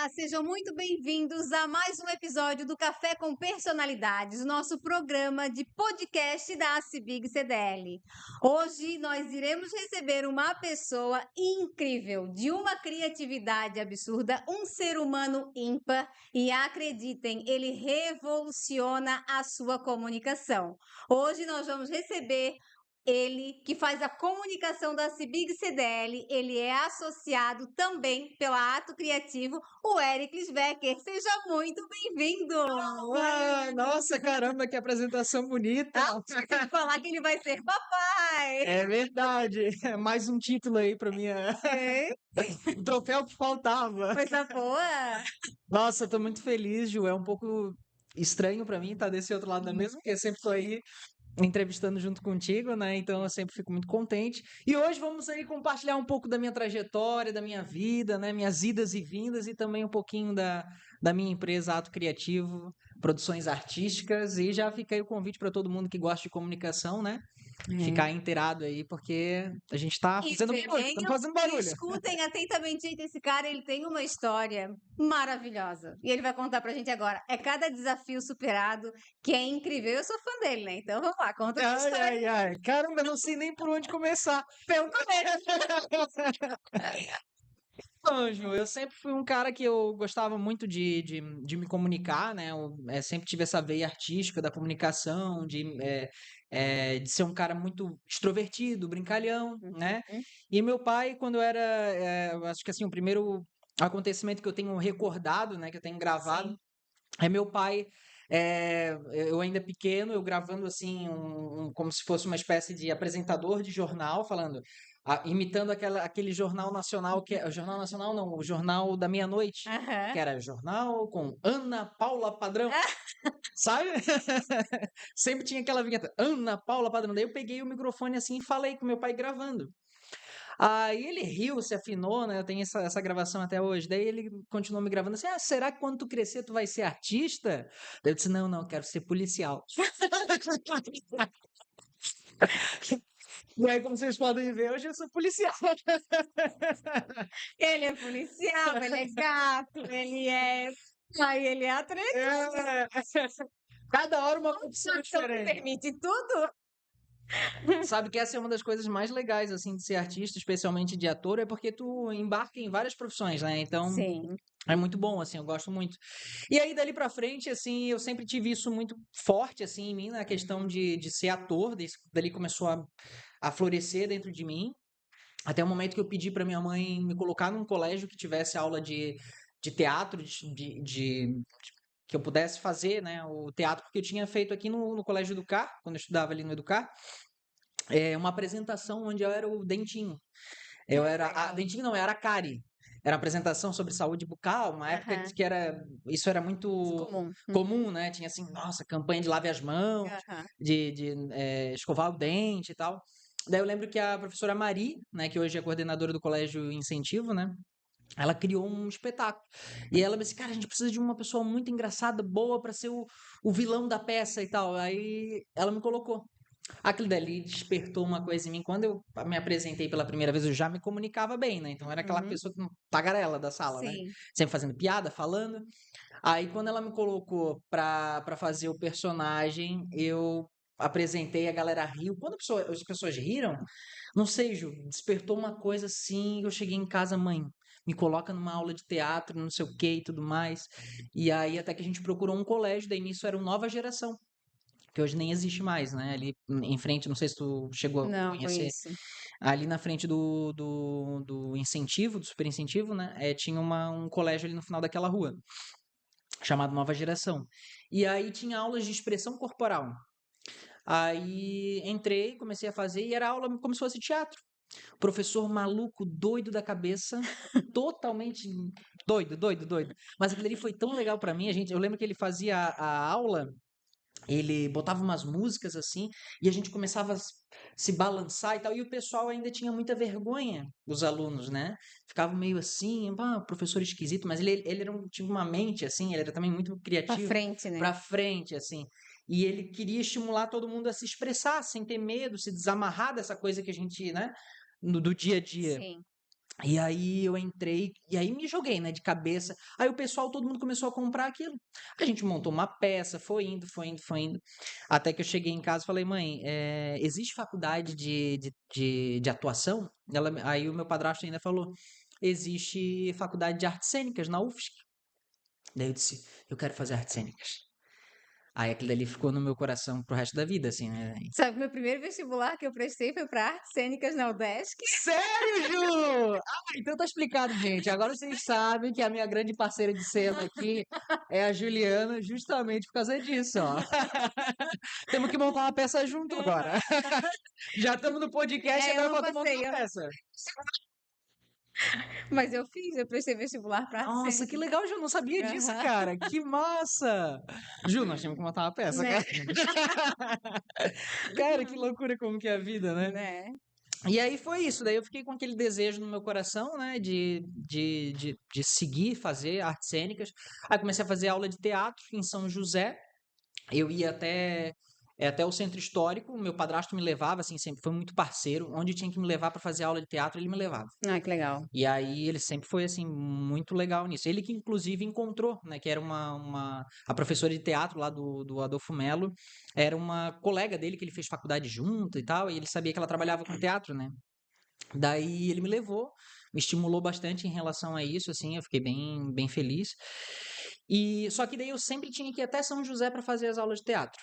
Olá, sejam muito bem-vindos a mais um episódio do Café com Personalidades, nosso programa de podcast da CIBIG CDL. Hoje nós iremos receber uma pessoa incrível, de uma criatividade absurda, um ser humano ímpar e acreditem, ele revoluciona a sua comunicação. Hoje nós vamos receber ele, que faz a comunicação da CIBIG CDL, ele é associado também pela Ato Criativo, o Éricles Becker. Seja muito bem-vindo! Ah, nossa, caramba, que apresentação bonita! Tem que falar que ele vai ser papai! É verdade, é mais um título aí para minha É, o troféu que faltava. coisa boa! Nossa, eu tô muito feliz, Ju. É um pouco estranho para mim estar desse outro lado da mesa, porque eu sempre tô aí entrevistando junto contigo, né? Então eu sempre fico muito contente. E hoje vamos aí compartilhar um pouco da minha trajetória, da minha vida, né? Minhas idas e vindas e também um pouquinho da minha empresa Ato Criativo, produções artísticas. E já fica aí o convite para todo mundo que gosta de comunicação, né? Ficar inteirado aí, porque a gente tá E fazendo barulho, estamos venham fazendo e barulho. escutem atentamente esse cara, ele tem uma história maravilhosa. E ele vai contar pra gente agora. É cada desafio superado que é incrível. Eu sou fã dele, né? Então vamos lá, conta a tua Ai, história. ai, ai. Caramba, eu não sei nem por onde começar. Pelo começo. Então, Ju, eu sempre fui um cara que eu gostava muito de me comunicar, né? Eu sempre tive essa veia artística da comunicação, de ser um cara muito extrovertido, brincalhão, né? Uhum. E meu pai, quando eu era, eu acho que assim, o primeiro acontecimento que eu tenho recordado, né, que eu tenho gravado, Sim. é meu pai, eu ainda pequeno, eu gravando assim, como se fosse uma espécie de apresentador de jornal, falando, imitando aquele jornal nacional, o Jornal Nacional não, o Jornal da Meia-Noite, que Aham. era jornal com Ana Paula Padrão, sabe? Sempre tinha aquela vinheta, Ana Paula Padrão. Daí eu peguei o microfone assim e falei com meu pai gravando. Aí ele riu, se afinou, né? Eu tenho essa gravação até hoje. Daí ele continuou me gravando assim: Ah, será que quando tu crescer tu vai ser artista? Daí eu disse: Não, não, quero ser policial. E aí, como vocês podem ver, hoje eu sou policial. Ele é policial, ele é gato, ele é. Ai, ele é atleta, É. Cada hora uma profissão então diferente. permite tudo. Sabe que essa é uma das coisas mais legais, assim, de ser artista, especialmente de ator, é porque tu embarca em várias profissões, né? Então, Sim. é muito bom, assim, eu gosto muito. E aí, dali pra frente, assim, eu sempre tive isso muito forte, assim, em mim, na questão de ser ator. Dali começou a florescer dentro de mim. Até o momento que eu pedi pra minha mãe me colocar num colégio que tivesse aula de teatro, que eu pudesse fazer, né, o teatro, porque eu tinha feito aqui no Colégio Educar, quando eu estudava ali no Educar, uma apresentação onde eu era o Dentinho. Eu era. Legal. Dentinho não, eu era a Cari. Era uma apresentação sobre saúde bucal, uma época Aham. que era. Isso era muito Comum. comum, né? Tinha assim, nossa, campanha de lave as mãos, Aham. de escovar o dente e tal. Daí eu lembro que a professora Mari, né, que hoje é coordenadora do Colégio Incentivo, né? Ela criou um espetáculo. E ela me disse, cara, a gente precisa de uma pessoa muito engraçada, boa, pra ser o vilão da peça e tal. Aí ela me colocou. Aquilo dali despertou uma coisa em mim. Quando eu me apresentei pela primeira vez, eu já me comunicava bem, né? Então era aquela Uhum. pessoa tagarela da sala, né? Sim. Sempre fazendo piada, falando. Aí quando ela me colocou pra fazer o personagem, eu apresentei, a galera riu. Quando as pessoas riram, não sei, Ju, despertou uma coisa assim. Eu cheguei em casa, mãe, me coloca numa aula de teatro, não sei o que e tudo mais. E aí até que a gente procurou um colégio, daí nisso era o Nova Geração, que hoje nem existe mais, né? Ali em frente, não sei se tu chegou a Não conhecer, conheço. ali na frente do incentivo, do super incentivo, né? Tinha um colégio ali no final daquela rua, chamado Nova Geração. E aí tinha aulas de expressão corporal. Aí entrei, comecei a fazer, e era aula como se fosse teatro. Professor maluco, doido da cabeça, totalmente doido, doido, doido. Mas aquilo ali foi tão legal pra mim, eu lembro que ele fazia a aula, ele botava umas músicas assim, e a gente começava a se balançar e tal, e o pessoal ainda tinha muita vergonha, os alunos, né? Ficava meio assim, professor esquisito, mas ele tinha uma mente assim, ele era também muito Pra criativo, frente, né? pra frente, assim. E ele queria estimular todo mundo a se expressar, sem ter medo, se desamarrar dessa coisa que a gente, né, do dia a dia. Sim. E aí eu entrei, e aí me joguei, né, de cabeça. Aí o pessoal, todo mundo começou a comprar aquilo. A gente montou uma peça, foi indo, foi indo, foi indo. Até que eu cheguei em casa e falei, mãe, existe faculdade de atuação? Aí o meu padrasto ainda falou, existe faculdade de artes cênicas na UFSC. Daí eu disse, eu quero fazer artes cênicas. Aí aquilo dali ficou no meu coração pro resto da vida, assim, né? Sabe, meu primeiro vestibular que eu prestei foi para artes cênicas na UDESC. Sério, Ju? Então tá explicado, gente. Agora vocês sabem que a minha grande parceira de cena aqui é a Juliana, justamente por causa disso, ó. Temos que montar uma peça junto agora. Já estamos no podcast, Eu agora não falta montar passei, uma peça. mas eu prestei vestibular para artes Nossa, que cênicas. legal, Ju. Não sabia disso, Aham. cara. Que massa. Ju, nós temos que montar uma peça, Né? cara. Cara, que loucura como que é a vida, né? Né? E aí foi isso, daí eu fiquei com aquele desejo no meu coração, né, de seguir, fazer artes cênicas. Aí comecei a fazer aula de teatro em São José. Eu ia até o centro histórico, o meu padrasto me levava, assim, sempre foi muito parceiro. Onde tinha que me levar para fazer aula de teatro, ele me levava. Ah, que legal. E aí ele sempre foi, assim, muito legal nisso. Ele que inclusive encontrou, né, que era a professora de teatro lá do Adolfo Melo, era uma colega dele que ele fez faculdade junto e tal, e ele sabia que ela trabalhava com teatro, né? Daí ele me levou, me estimulou bastante em relação a isso, assim, eu fiquei bem, bem feliz. E só que daí eu sempre tinha que ir até São José para fazer as aulas de teatro.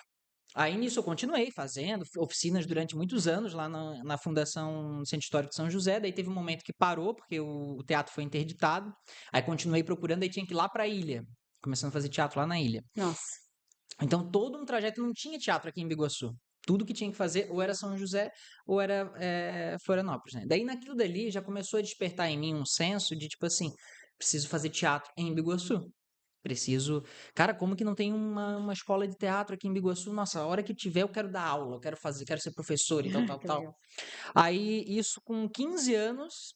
Aí nisso eu continuei fazendo oficinas durante muitos anos lá na Fundação Centro Histórico de São José. Daí teve um momento que parou, porque o teatro foi interditado. Aí continuei procurando, aí tinha que ir lá para a ilha, começando a fazer teatro lá na ilha. Nossa. Então, todo um trajeto não tinha teatro aqui em Biguaçu. Tudo que tinha que fazer ou era São José ou era Florianópolis, né? Daí, naquilo dali, já começou a despertar em mim um senso de, tipo assim, preciso fazer teatro em Biguaçu. Preciso... Cara, como que não tem uma escola de teatro aqui em Biguaçu? Nossa, a hora que tiver eu quero dar aula, eu quero fazer, quero ser professor e tal, tal, Que tal. legal. Aí, isso com 15 anos,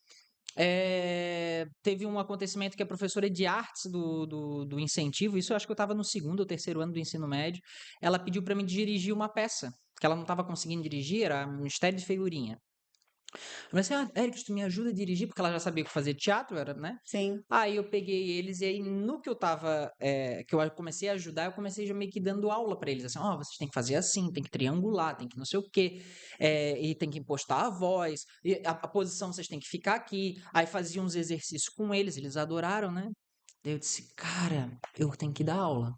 teve um acontecimento que a professora de artes do incentivo, isso eu acho que eu estava no segundo ou terceiro ano do ensino médio, ela pediu para mim dirigir uma peça, que ela não estava conseguindo dirigir, era Mistério de Figurinha. Eu falei assim, Eric, tu me ajuda a dirigir, porque ela já sabia que fazer teatro, era, né? Sim. Aí eu peguei eles e aí no que eu tava, que eu comecei a ajudar, eu comecei já meio que dando aula para eles, assim, vocês têm que fazer assim, tem que triangular, tem que não sei o quê, e tem que impostar a voz, e a posição vocês têm que ficar aqui. Aí fazia uns exercícios com eles adoraram, né? Daí eu disse, cara, eu tenho que dar aula.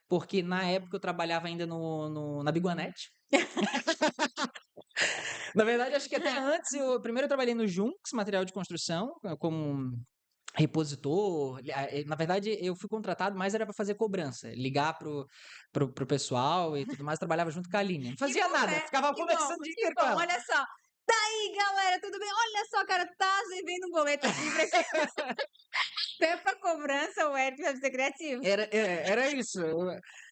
Porque na época eu trabalhava ainda na Biguanete. Na verdade, acho que até antes, primeiro eu trabalhei no Junks, material de construção, como repositor. Na verdade, eu fui contratado, mas era para fazer cobrança, ligar pro pessoal e tudo mais. Trabalhava junto com a Aline. Não Que fazia bom, nada, né? ficava Que bom, conversando o dia que inteiro com bom. ela. Olha só. Daí, galera, tudo bem? Olha só, cara, tá vendo um boleto aqui pra até pra cobrança, o Eric deve ser criativo. Era isso.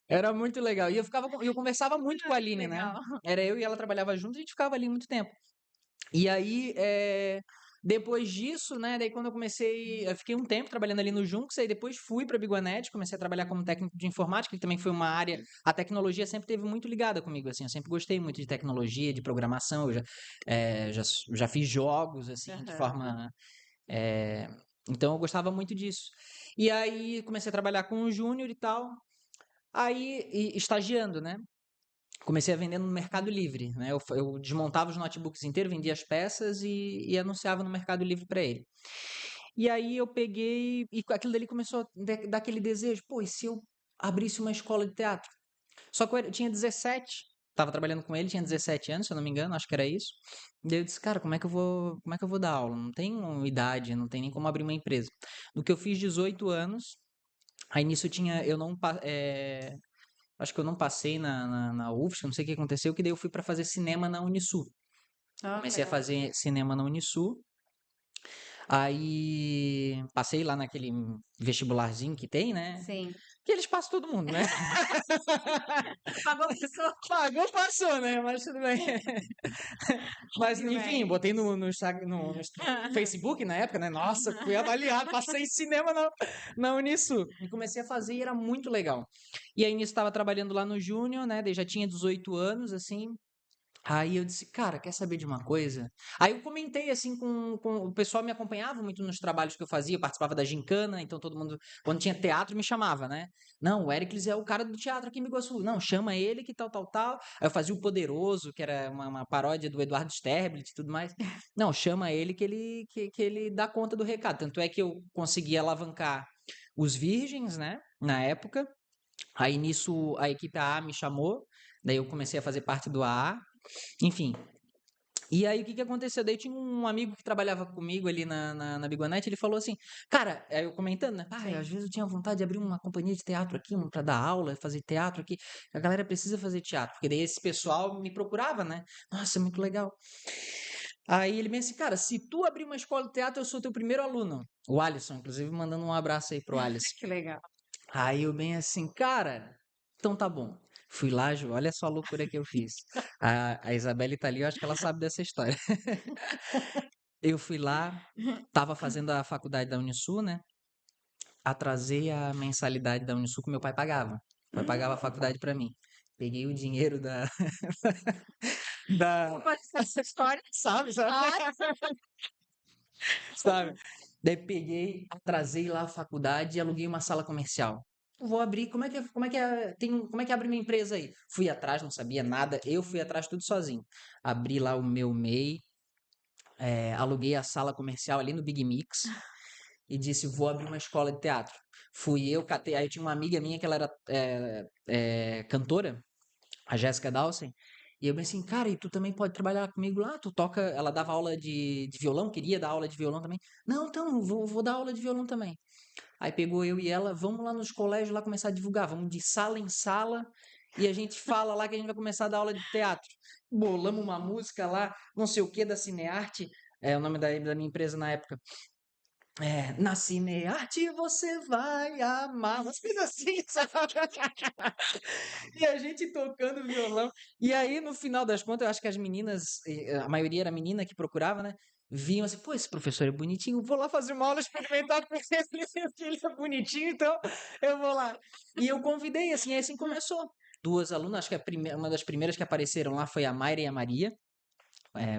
Era muito legal. E eu conversava muito com a Ai, que Aline, né? legal. Era eu e ela trabalhava junto, a gente ficava ali muito tempo. E aí, depois disso, né? Daí quando eu fiquei um tempo trabalhando ali no Junks, aí depois fui para a Biguanete, comecei a trabalhar como técnico de informática, que também foi uma área, a tecnologia sempre teve muito ligada comigo, assim, eu sempre gostei muito de tecnologia, de programação, eu já fiz jogos, assim, de Aham. forma... eh, então eu gostava muito disso. E aí comecei a trabalhar com o Júnior e tal, aí estagiando, né? Comecei a vender no Mercado Livre, né? Eu desmontava os notebooks inteiros, vendia as peças e anunciava no Mercado Livre para ele. E aí eu peguei e aquilo dali começou a dar aquele desejo, pô, e se eu abrisse uma escola de teatro? Só que eu tinha 17, estava trabalhando com ele, tinha 17 anos, se eu não me engano, acho que era isso. E daí eu disse, cara, como é que eu vou dar aula? Não tenho idade, não tem nem como abrir uma empresa. No que eu fiz 18 anos, aí nisso eu não, acho que eu não passei na UFSC, não sei o que aconteceu, que daí eu fui para fazer cinema na Unisul. Ah, que Comecei a legal. fazer cinema na Unisul. Aí passei lá naquele vestibularzinho que tem, né? Sim. Que eles passam todo mundo, né? Pagou, passou. Pagou, passou, né? Mas tudo bem. Mas Que enfim, bem. botei no Facebook na época, né? Nossa, fui avaliado, passei em cinema na Unisul. E comecei a fazer e era muito legal. E aí nisso estava trabalhando lá no Júnior, né? Daí já tinha 18 anos, assim. Aí eu disse, cara, quer saber de uma coisa? Aí eu comentei assim com o pessoal me acompanhava muito nos trabalhos que eu fazia, eu participava da gincana, então todo mundo, quando tinha teatro, me chamava, né? Não, o Éricles é o cara do teatro aqui em Biguaçu. Não, chama ele que tal, tal, tal. Aí eu fazia o Poderoso, que era uma paródia do Eduardo Sterblit e tudo mais. Não, chama ele que ele dá conta do recado. Tanto é que eu consegui alavancar os Virgens, né? Na época. Aí nisso a equipe AA me chamou, daí eu comecei a fazer parte do AA. Enfim, e aí, o que que aconteceu? Daí tinha um amigo que trabalhava comigo ali na Bigonete, ele falou assim, cara, aí eu comentando, né? Pai, às Sim. vezes eu tinha vontade de abrir uma companhia de teatro aqui, pra dar aula, fazer teatro aqui. A galera precisa fazer teatro, porque daí esse pessoal me procurava, né? Nossa, muito legal. Aí ele me disse, cara, se tu abrir uma escola de teatro, eu sou teu primeiro aluno. O Alisson, inclusive, mandando um abraço aí pro Alisson. Que legal. Aí eu bem assim, cara, então tá bom. Fui lá, Ju, olha só a loucura que eu fiz. A Isabelle tá ali, eu acho que ela sabe dessa história. Eu fui lá, tava fazendo a faculdade da Unisul, né? Atrasei a mensalidade da Unisul que meu pai pagava. Meu pai pagava a faculdade pra mim. Peguei o dinheiro da, Pode ser essa história? sabe? Ah, Sabe? Daí peguei, atrasei lá a faculdade e aluguei uma sala comercial. Vou abrir, como é que abre minha empresa aí? Fui atrás, não sabia nada, eu fui atrás tudo sozinho. Abri lá o meu MEI, aluguei a sala comercial ali no Big Mix e disse, vou abrir uma escola de teatro. Fui eu, catei, aí tinha uma amiga minha que ela era cantora, a Jéssica Dawson, e eu pensei, cara, e tu também pode trabalhar comigo lá? Tu toca, ela dava aula de violão, queria dar aula de violão também. Não, então, vou dar aula de violão também. Aí pegou eu e ela, vamos lá nos colégios lá começar a divulgar, vamos de sala em sala e a gente fala lá que a gente vai começar a dar aula de teatro. Bolamos uma música lá, não sei o que, da Cinearte, é o nome da minha empresa na época. Na Cinearte você vai amar, umas coisas assim, sabe? E a gente tocando violão. E aí, no final das contas, eu acho que as meninas, a maioria era menina que procurava, né? Vinham assim, pô, esse professor é bonitinho, vou lá fazer uma aula experimental com ele é bonitinho, então eu vou lá. E eu convidei, assim, aí assim começou. Duas alunas, acho que uma das primeiras que apareceram lá foi a Mayra e a Maria.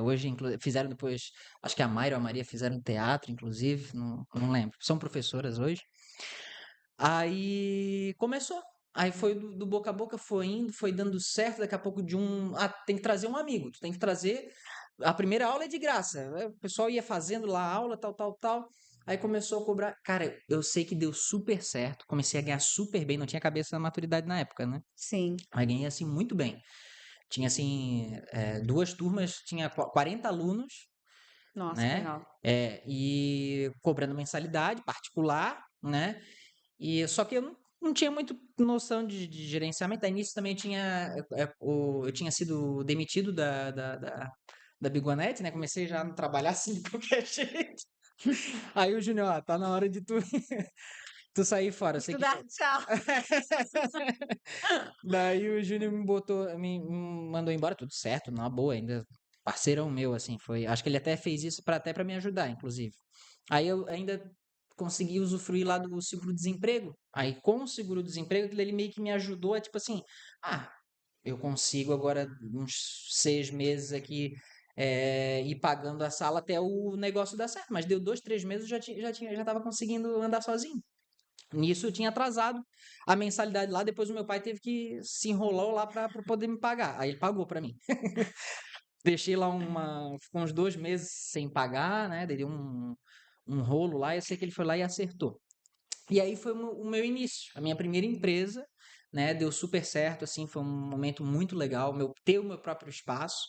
Hoje, fizeram depois, acho que a Mayra ou a Maria fizeram teatro, inclusive, não lembro. São professoras hoje. Aí começou. Aí foi do boca a boca, foi indo, foi dando certo. Daqui a pouco de um. Ah, tem que trazer um amigo, tu tem que trazer. A primeira aula é de graça. O pessoal ia fazendo lá a aula, tal, tal, tal. Aí começou a cobrar. Cara, eu sei que deu super certo. Comecei a ganhar super bem. Não tinha cabeça na maturidade na época, né? sim. Mas ganhei assim muito bem. Tinha assim, duas turmas, tinha 40 alunos, Nossa, que né? legal. E cobrando mensalidade particular, né? E só que eu não tinha muito noção de gerenciamento. Aí nisso também eu tinha sido demitido da Bigonete, né? Comecei já a não trabalhar assim de qualquer jeito. Aí o Júnior, ó, tá na hora de tu sair fora. Eu sei que. Estudar, tchau. Daí o Júnior me botou, me mandou embora, tudo certo, na boa, ainda parceirão meu, assim, foi. Acho que ele até fez isso até para me ajudar, inclusive. Aí eu ainda consegui usufruir lá do seguro-desemprego. Aí com o seguro-desemprego, aquilo ele meio que me ajudou a, tipo assim, ah, eu consigo agora uns 6 meses aqui ir pagando a sala até o negócio dar certo. Mas deu 2, 3 meses, já tava conseguindo andar sozinho. Nisso eu tinha atrasado a mensalidade lá, depois o meu pai teve que se enrolar lá para poder me pagar. Aí ele pagou para mim. Deixei lá ficou uns 2 meses sem pagar, né? Dei um rolo lá, eu sei que ele foi lá e acertou. E aí foi o meu início, a minha primeira empresa, né? Deu super certo, assim, foi um momento muito legal, ter o meu próprio espaço,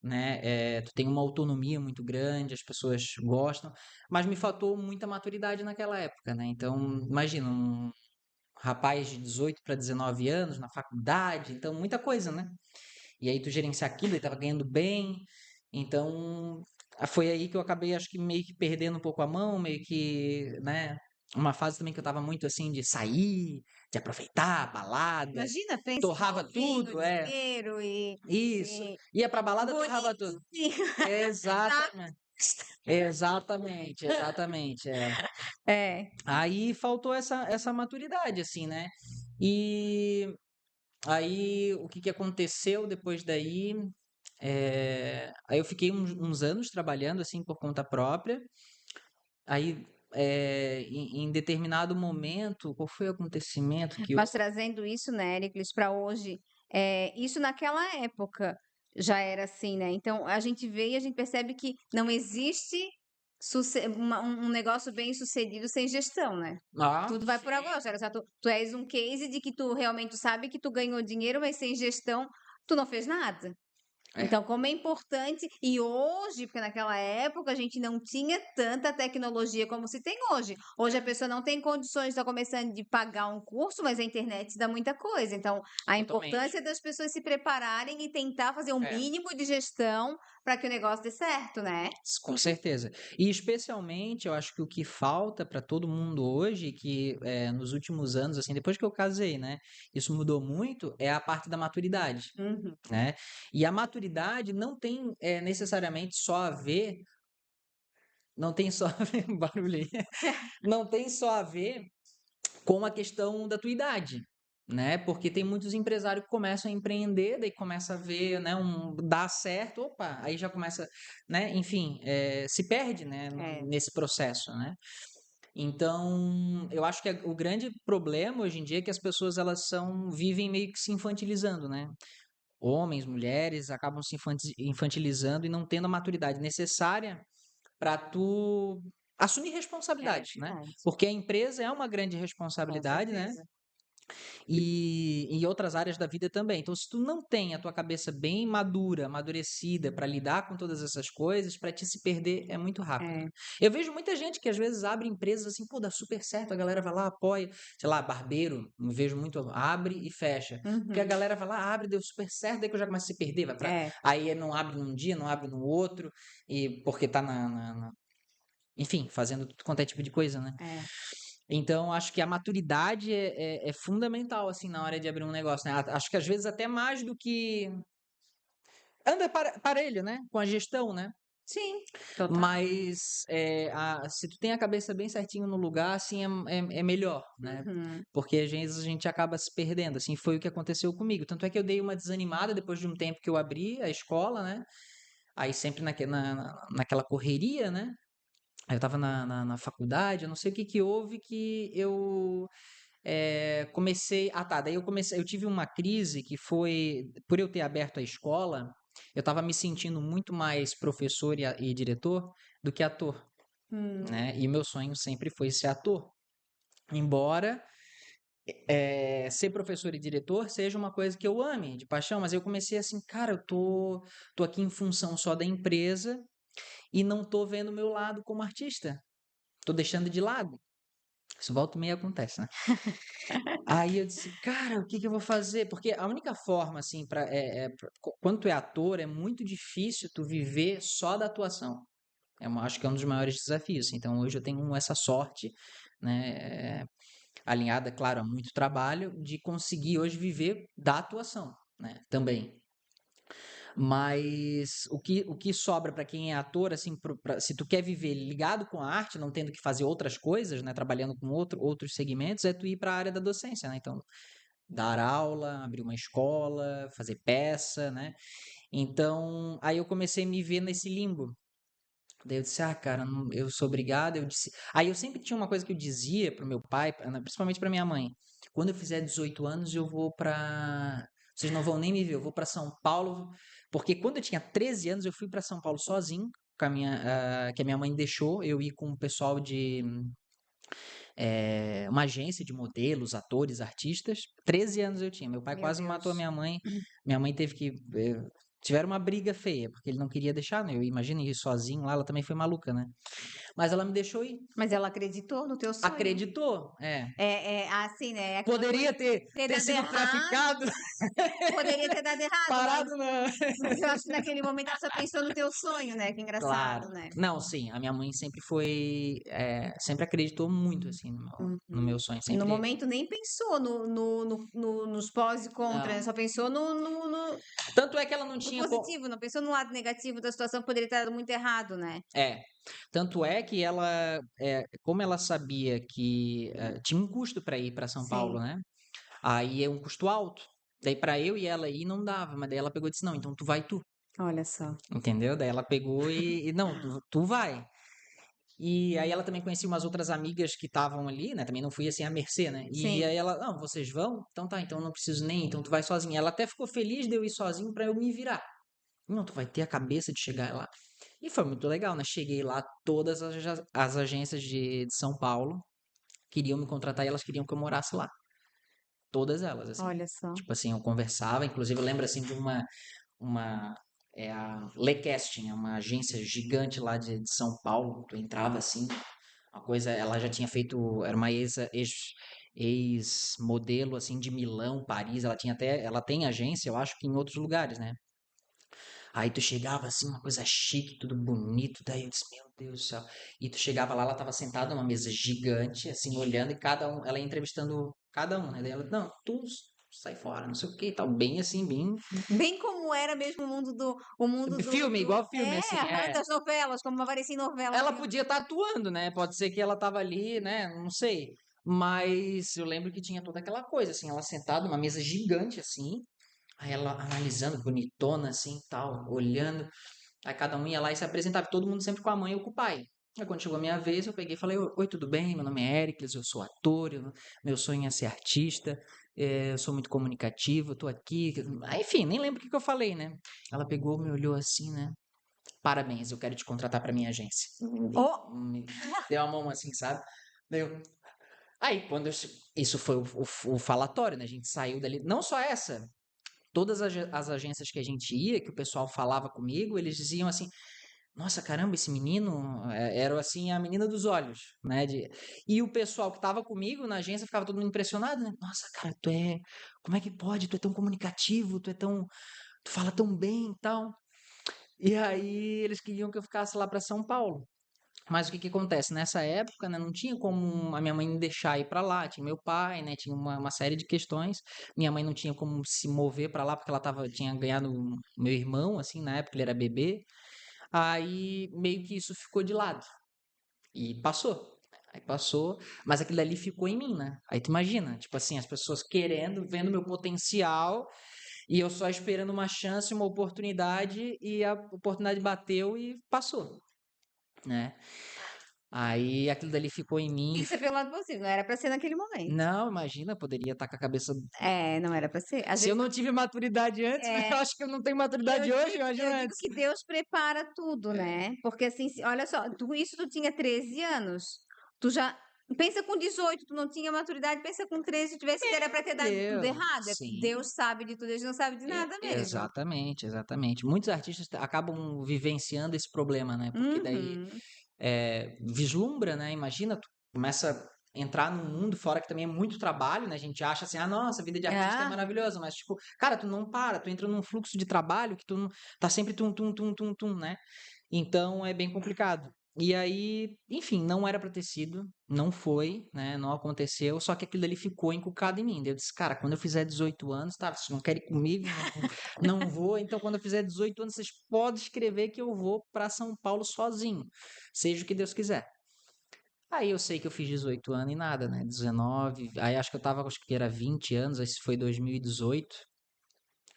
né? Tu tem uma autonomia muito grande, as pessoas gostam, mas me faltou muita maturidade naquela época, né? Então, imagina, um rapaz de 18 para 19 anos na faculdade, então muita coisa, né? E aí tu gerenciar aquilo, ele tava ganhando bem, então foi aí que eu acabei, acho que meio que perdendo um pouco a mão, meio que, né? Uma fase também que eu tava muito assim de sair, de aproveitar a balada, Imagina, pensa torrava no vinho, tudo, dinheiro isso. e Ia pra balada, torrava tudo. bonitinho, tá? Exatamente. Exatamente, exatamente. É. Aí faltou essa maturidade, assim, né? E aí o que que aconteceu depois daí? Aí eu fiquei uns anos trabalhando assim por conta própria. Aí, em determinado momento, qual foi o acontecimento que eu. Mas trazendo isso, né, Éricles, para hoje, isso naquela época já era assim, né? Então a gente vê e a gente percebe que não existe um negócio bem sucedido sem gestão, né? Ah, Tudo vai por água abaixo. Olha só, tu és um case de que tu realmente sabe que tu ganhou dinheiro, mas sem gestão tu não fez nada. é, Então, como é importante, e hoje, porque naquela época a gente não tinha tanta tecnologia como se tem hoje. Hoje a pessoa não tem condições, está começando de pagar um curso, mas a internet dá muita coisa. Então, a totalmente. importância das pessoas se prepararem e tentar fazer um É. mínimo de gestão para que o negócio dê certo, né? Com certeza. E especialmente, eu acho que o que falta para todo mundo hoje, que nos últimos anos, assim, depois que eu casei, né, isso mudou muito, é a parte da maturidade, Uhum. né? E a maturidade não tem necessariamente só a ver, não tem só barulho aí, não tem só a ver com a questão da tua idade. Né? Porque tem muitos empresários que começam a empreender, daí começa a ver, né, dá certo, opa, aí já começa, né, enfim, se perde, né, É. nesse processo, né? Então, eu acho que o grande problema hoje em dia é que as pessoas vivem meio que se infantilizando, né? Homens, mulheres acabam se infantilizando e não tendo a maturidade necessária para tu assumir É responsabilidade, né? verdade, Porque a empresa é uma grande com responsabilidade, né? certeza. E em outras áreas da vida também. Então, se tu não tem a tua cabeça bem madura, amadurecida para lidar com todas essas coisas, para te se perder é muito rápido. É. Eu vejo muita gente que às vezes abre empresas assim, pô, dá super certo, a galera vai lá, apoia, sei lá, barbeiro, eu vejo muito, abre e fecha. Porque a Uhum. galera vai lá, abre, deu super certo, daí que eu já começo a se perder, É. aí não abre num dia, não abre no outro, e porque tá enfim, fazendo tudo quanto é tipo de coisa, né? É. Então, acho que a maturidade é fundamental, assim, na hora de abrir um negócio, né? Acho que às vezes até mais do que. Anda parelho, né? Com a gestão, né? Sim, total. Mas se tu tem a cabeça bem certinho no lugar, assim, é melhor, né? Uhum. Porque às vezes a gente acaba se perdendo, assim, foi o que aconteceu comigo. Tanto é que eu dei uma desanimada depois de um tempo que eu abri a escola, né? Aí sempre naquela correria, né? Aí eu tava na faculdade, eu não sei o que que houve que eu comecei. Ah, tá. Daí eu tive uma crise que foi. Por eu ter aberto a escola, eu estava me sentindo muito mais professor e diretor do que ator, Hum. né? E meu sonho sempre foi ser ator. Embora ser professor e diretor seja uma coisa que eu ame de paixão, mas eu comecei assim, cara, eu tô aqui em função só da empresa e não tô vendo o meu lado como artista. Tô deixando de lado. Isso volta e meia acontece, né? Aí eu disse, cara, o que que eu vou fazer? Porque a única forma, assim, quando tu é ator, é muito difícil tu viver só da atuação. Acho que é um dos maiores desafios. Então, hoje eu tenho essa sorte, né, alinhada, claro, a muito trabalho, de conseguir hoje viver da atuação, né, também. Mas o que sobra para quem é ator, assim, se tu quer viver ligado com a arte, não tendo que fazer outras coisas, né, trabalhando com outros segmentos, é tu ir para a área da docência, né? Então, dar aula, abrir uma escola, fazer peça, né? Então, aí eu comecei a me ver nesse limbo. Daí eu disse, cara, eu sou obrigado. Eu disse. Aí eu sempre tinha uma coisa que eu dizia pro meu pai, principalmente pra minha mãe. Quando eu fizer 18 anos, eu vou pra. Vocês não vão nem me ver, eu vou pra São Paulo. Porque quando eu tinha 13 anos, eu fui pra São Paulo sozinho, que a minha mãe deixou eu ir com o pessoal de uma agência de modelos, atores, artistas. 13 anos eu tinha. Meu pai Meu quase matou a Deus. minha mãe. Minha mãe teve que. Tiveram uma briga feia, porque ele não queria deixar, né? Eu imagino ir sozinho lá, ela também foi maluca, né? Mas ela me deixou ir. Mas ela acreditou no teu sonho. Acreditou, É assim, né? É aquela coisa Poderia ter, ter ter dado sido errado, traficado, poderia ter dado errado, parado na. mas eu acho que naquele momento ela só pensou no teu sonho, né? Que engraçado, Claro. né? Não, sim, a minha mãe sempre foi. Sempre acreditou muito, assim, no meu Uhum. sonho. No Sempre. momento nem pensou nos pós e contras, né? Não. Só pensou Tanto é que ela não no tinha. positivo, não pensou no lado negativo da situação que poderia ter dado muito errado, né? É. Tanto é que ela, como ela sabia que tinha um custo para ir para São Paulo, Sim. né? Aí é um custo alto. Daí para eu e ela ir não dava, mas daí ela pegou e disse: Não, então tu vai tu. Olha só. entendeu? Daí ela pegou e não, tu vai. E aí ela também conhecia umas outras amigas que estavam ali, né? Também não fui assim à mercê, né? E Sim. aí ela, não, vocês vão? Então tá, então eu não preciso nem, então tu vai sozinha. Ela até ficou feliz de eu ir sozinho pra eu me virar. Não, tu vai ter a cabeça de chegar lá. E foi muito legal, né? Cheguei lá, todas as agências de São Paulo queriam me contratar e elas queriam que eu morasse lá. Todas elas, assim. Olha só. Tipo assim, eu conversava, inclusive eu lembro assim de uma é a Lecasting, é uma agência gigante lá de São Paulo. Tu entrava assim, uma coisa, ela já tinha feito, era uma ex-modelo assim de Milão, Paris, ela tem agência, eu acho que em outros lugares, né? Aí tu chegava assim, uma coisa chique, tudo bonito, daí eu disse, meu Deus do céu. E tu chegava lá, ela tava sentada numa mesa gigante, assim, olhando, e cada um, ela ia entrevistando cada um, né? Daí ela, não, tu sai fora, não sei o que e tal, bem assim, bem Bem como era mesmo o mundo filme, igual filme, assim, aham, das novelas, como aparecia em novelas ela mesmo. podia estar atuando, né? Pode ser que ela tava ali, né? Não sei. Mas eu lembro que tinha toda aquela coisa, assim, ela sentada numa mesa gigante, assim, aí ela analisando, bonitona, assim, tal, olhando. Aí cada um ia lá e se apresentava, todo mundo sempre com a mãe ou com o pai. Aí quando chegou a minha vez, eu peguei e falei, oi, tudo bem? Meu nome é Éricles, eu sou ator, meu sonho é ser artista, eu sou muito comunicativo, eu tô aqui. Aí, enfim, nem lembro o que que eu falei, né? Ela pegou, me olhou assim, né? Parabéns, eu quero te contratar para minha agência. Oh, Me deu a mão assim, sabe? Deu. Aí, isso foi o falatório, né? A gente saiu dali. Não só essa, todas as agências que a gente ia, que o pessoal falava comigo, eles diziam assim: nossa, caramba, esse menino era assim a menina dos olhos, né? E o pessoal que tava comigo na agência ficava todo mundo impressionado, né? Nossa, cara, como é que pode? Tu é tão comunicativo, tu fala tão bem e tal. E aí eles queriam que eu ficasse lá para São Paulo. Mas o que que acontece? Nessa época, né, não tinha como a minha mãe me deixar ir para lá. Tinha meu pai, né? Tinha uma série de questões. Minha mãe não tinha como se mover para lá porque tinha ganhado meu irmão, assim, na época ele era bebê. Aí meio que isso ficou de lado e passou. Aí passou, mas aquilo ali ficou em mim, né? Aí tu imagina, tipo assim, as pessoas querendo, vendo meu potencial e eu só esperando uma chance, uma oportunidade e a oportunidade bateu e passou, né? Aí aquilo dali ficou em mim. isso é pelo lado positivo, não era pra ser naquele momento. Não, imagina, poderia estar com a cabeça. É, não era pra ser. Às Se eu vezes, não tive maturidade antes, né? é, Eu acho que eu não tenho maturidade hoje, eu imagina digo antes. que Deus prepara tudo, né? Porque assim, olha só, isso tu tinha 13 anos, tu já. Pensa com 18, tu não tinha maturidade, pensa com 13, se tivesse que era pra ter dado tudo Deus, errado. sim. Deus sabe de tudo, Deus não sabe de nada mesmo. Exatamente, exatamente. Muitos artistas acabam vivenciando esse problema, né? Porque daí Uhum. vislumbra, né? Imagina, tu começa a entrar num mundo fora que também é muito trabalho, né? A gente acha assim, ah, nossa, a vida de artista é Ah, maravilhosa, mas tipo, cara, tu não para, tu entra num fluxo de trabalho que tu não, tá sempre tum, tum, tum, tum, tum, né? Então é bem complicado. E aí, enfim, não era pra ter sido, não foi, né? Não aconteceu, só que aquilo ali ficou encucado em mim. Daí eu disse, cara, quando eu fizer 18 anos, tá? Vocês não querem ir comigo, não vou. Então, quando eu fizer 18 anos, vocês podem escrever que eu vou pra São Paulo sozinho, seja o que Deus quiser. Aí eu sei que eu fiz 18 anos e nada, né? 19, aí acho que era 20 anos, aí isso foi 2018.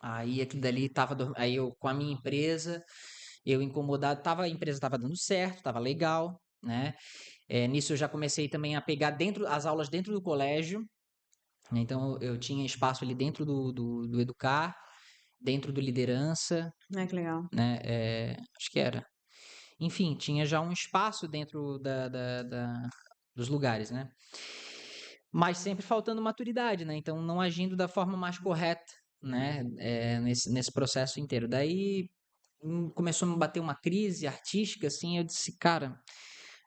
Aí aquilo dali tava, aí eu com a minha empresa, eu incomodado, a empresa tava dando certo, tava legal, né? Nisso eu já comecei também a pegar as aulas dentro do colégio, né? Então eu tinha espaço ali dentro do Educar, dentro do Liderança, que legal. né? Acho que era. Enfim, tinha já um espaço dentro dos lugares, né? Mas sempre faltando maturidade, né? Então não agindo da forma mais correta, né? Nesse processo inteiro. Daí começou a me bater uma crise artística, assim, eu disse, cara,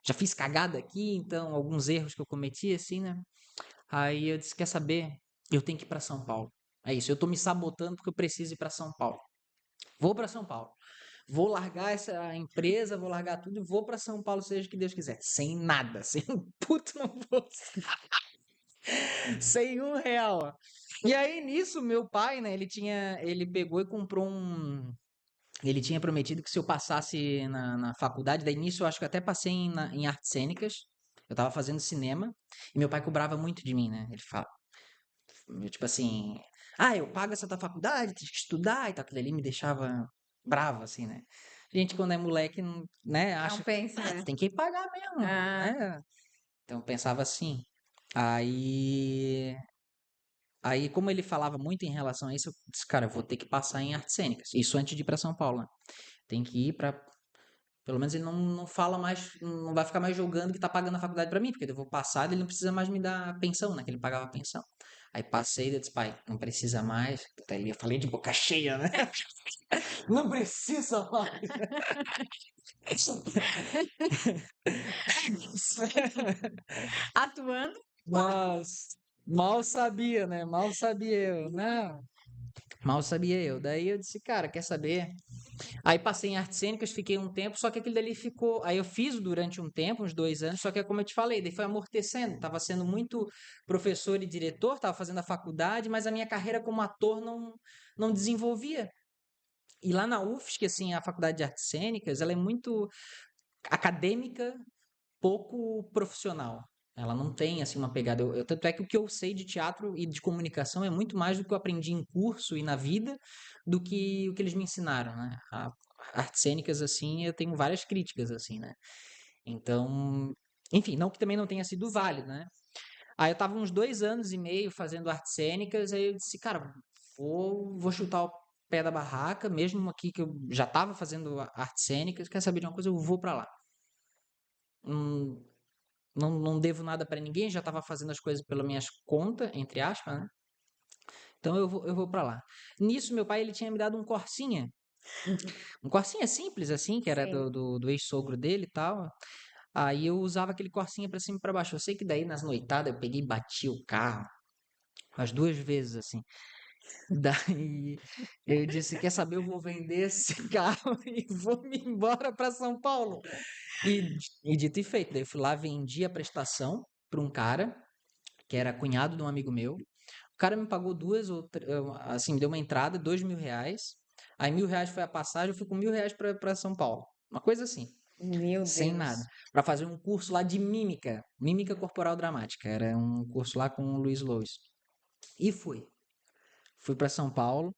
já fiz cagada aqui, então alguns erros que eu cometi, assim, né? Aí eu disse, quer saber? Eu tenho que ir para São Paulo. É isso, eu tô me sabotando porque eu preciso ir para São Paulo. Vou para São Paulo. Vou largar essa empresa, vou largar tudo e vou para São Paulo, seja o que Deus quiser. Sem nada, sem um puto no bolso, sem R$ 1. E aí nisso meu pai, né, ele pegou e comprou ele tinha prometido que se eu passasse na faculdade, daí nisso eu acho que eu até passei em artes cênicas. Eu tava fazendo cinema e meu pai cobrava muito de mim, né? Ele fala, tipo assim, eu pago essa tua faculdade, tem que estudar e tal. Aquilo ali me deixava brava, assim, né? A gente, quando é moleque, né, Não acha que pensa, né? tem que pagar mesmo, Ah, né? Então, eu pensava assim. Aí, aí, como ele falava muito em relação a isso, eu disse, cara, eu vou ter que passar em artes cênicas. Isso antes de ir para São Paulo, né? Tem que ir para. Pelo menos ele não fala mais, não vai ficar mais julgando que tá pagando a faculdade para mim, porque eu vou passar, ele não precisa mais me dar pensão, né? Que ele pagava pensão. Aí passei e eu disse, pai, não precisa mais. Até ali eu falei de boca cheia, né? Não precisa mais. atuando? Mas mal sabia, né? Mal sabia eu. Não, mal sabia eu. Daí eu disse, cara, quer saber? Aí passei em artes cênicas, fiquei um tempo, só que aquilo dali ficou. Aí eu fiz durante um tempo, uns 2 anos, só que é como eu te falei, daí foi amortecendo. Tava sendo muito professor e diretor, tava fazendo a faculdade, mas a minha carreira como ator não desenvolvia. E lá na UFSC, assim, a faculdade de artes cênicas, ela é muito acadêmica, pouco profissional. Ela não tem assim uma pegada. Tanto é que o que eu sei de teatro e de comunicação é muito mais do que eu aprendi em curso e na vida do que o que eles me ensinaram, né? Artes cênicas assim, eu tenho várias críticas assim, né? Então, enfim, não que também não tenha sido válido, né? Aí eu tava uns 2 anos e meio fazendo artes cênicas, aí eu disse, cara, vou chutar o pé da barraca, mesmo aqui que eu já tava fazendo artes cênicas, quer saber de uma coisa, eu vou pra lá. Hum, não devo nada para ninguém, já estava fazendo as coisas pelas minhas contas, entre aspas, né? Então eu vou para lá. Nisso, meu pai ele tinha me dado um Corsinha. Um Corsinha simples, assim, que era Sim. do ex-sogro dele e tal. Aí eu usava aquele Corsinha para cima e para baixo. Eu sei que daí nas noitadas eu peguei e bati o carro umas 2 vezes, assim. Daí eu disse: quer saber, eu vou vender esse carro e vou me embora para São Paulo. E dito e feito, daí eu fui lá, vendi a prestação para um cara que era cunhado de um amigo meu. O cara me pagou assim, me deu uma entrada, R$ 2.000. Aí R$ 1.000 foi a passagem, eu fui com R$ 1.000 para São Paulo. Uma coisa assim, Meu sem nada. Deus. Para fazer um curso lá de mímica, mímica corporal dramática. Era um curso lá com o Luiz Lois. E fui. Fui para São Paulo.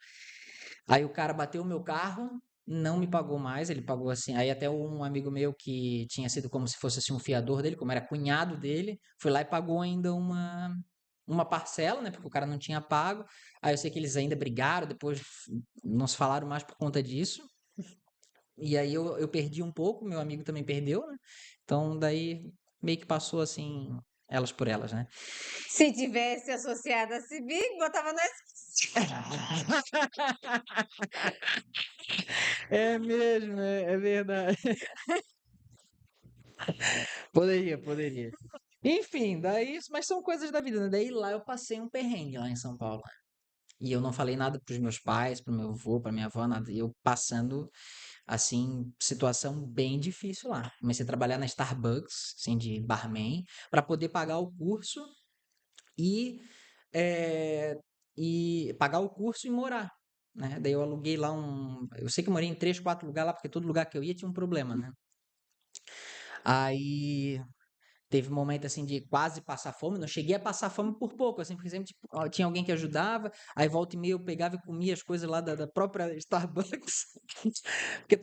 Aí o cara bateu o meu carro, não me pagou mais, ele pagou assim. Aí até um amigo meu que tinha sido como se fosse assim um fiador dele, como era cunhado dele, foi lá e pagou ainda uma parcela, né? Porque o cara não tinha pago. Aí eu sei que eles ainda brigaram, depois não se falaram mais por conta disso. E aí eu perdi um pouco, meu amigo também perdeu, né? Então daí meio que passou assim, elas por elas, né? Se tivesse associado a Cibig, botava nós. É mesmo, é verdade. Poderia. Enfim, daí, mas são coisas da vida, né? Daí lá eu passei um perrengue lá em São Paulo. E eu não falei nada pros meus pais, pro meu avô, pra minha avó, nada. E eu passando, assim, situação bem difícil lá. Comecei a trabalhar na Starbucks, assim, de barman, para poder pagar o curso e, eh, e pagar o curso e morar. Né? Daí eu aluguei lá um. Eu sei que eu morei em 3, 4 lugares lá, porque todo lugar que eu ia tinha um problema, né? Aí teve um momento assim de quase passar fome, não cheguei a passar fome por pouco, assim, porque sempre tipo, tinha alguém que ajudava, aí volta e meia eu pegava e comia as coisas lá da própria Starbucks, porque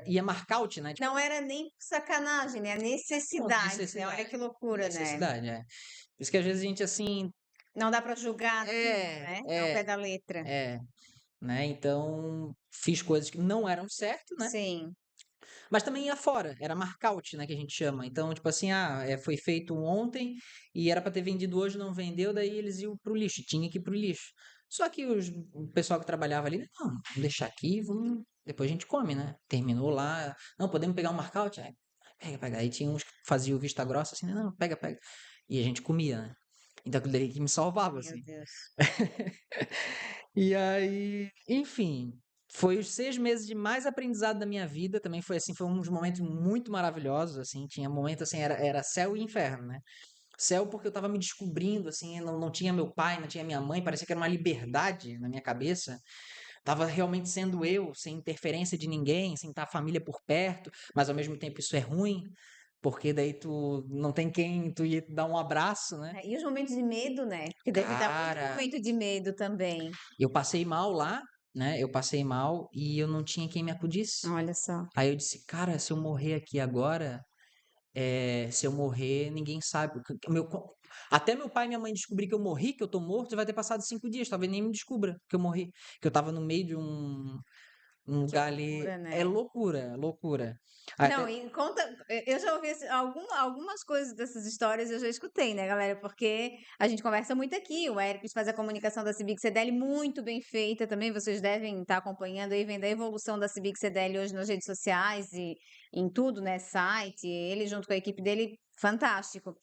ia markout, né? Tipo, Não era nem sacanagem, né? A necessidade, né? Olha necessidade. que loucura, né? Necessidade, é. Por isso que às vezes a gente assim, Não dá para julgar assim, é, né? Ao é, pé da letra. é, né? Então, fiz coisas que não eram certo, né? Sim. Mas também ia fora, era markout, né, que a gente chama. Então, tipo assim, foi feito ontem e era para ter vendido hoje, não vendeu, daí eles iam pro lixo, tinha que ir pro lixo. Só que o pessoal que trabalhava ali, não, vamos deixar aqui, depois a gente come, né? Terminou lá, não, podemos pegar um markout? Aí, pega. Aí tinha uns que faziam vista grossa, assim, não, pega. E a gente comia, né? Então aquilo ali que me salvava, Meu assim. Deus. E aí, enfim, foi os 6 meses de mais aprendizado da minha vida. Também foi assim, foi uns momentos muito maravilhosos, assim. Tinha momentos assim, era céu e inferno, né? Céu porque eu tava me descobrindo, assim, não tinha meu pai, não tinha minha mãe, parecia que era uma liberdade na minha cabeça. Tava realmente sendo eu, sem interferência de ninguém, sem estar a família por perto, mas ao mesmo tempo isso é ruim, porque daí tu não tem quem tu ir dar um abraço, né? É, e os momentos de medo, né? Porque deve dar muito Cara, momento de medo também. eu passei mal lá, né? Eu passei mal e eu não tinha quem me acudisse. Olha só. Aí eu disse, cara, se eu morrer aqui agora, se eu morrer, ninguém sabe. Até meu pai e minha mãe descobrir que eu morri, que eu tô morto, vai ter passado 5 dias, talvez nem me descubra que eu morri. Que eu tava no meio de um Que lugar ali. loucura, É né? loucura, é loucura. Não, Até, e conta, eu já ouvi algumas coisas dessas histórias, eu já escutei, né, galera? Porque a gente conversa muito aqui, o Hércules faz a comunicação da Civic CDL muito bem feita também, vocês devem estar acompanhando aí, vendo a evolução da Civic CDL hoje nas redes sociais e em tudo, né, site, ele junto com a equipe dele, fantástico.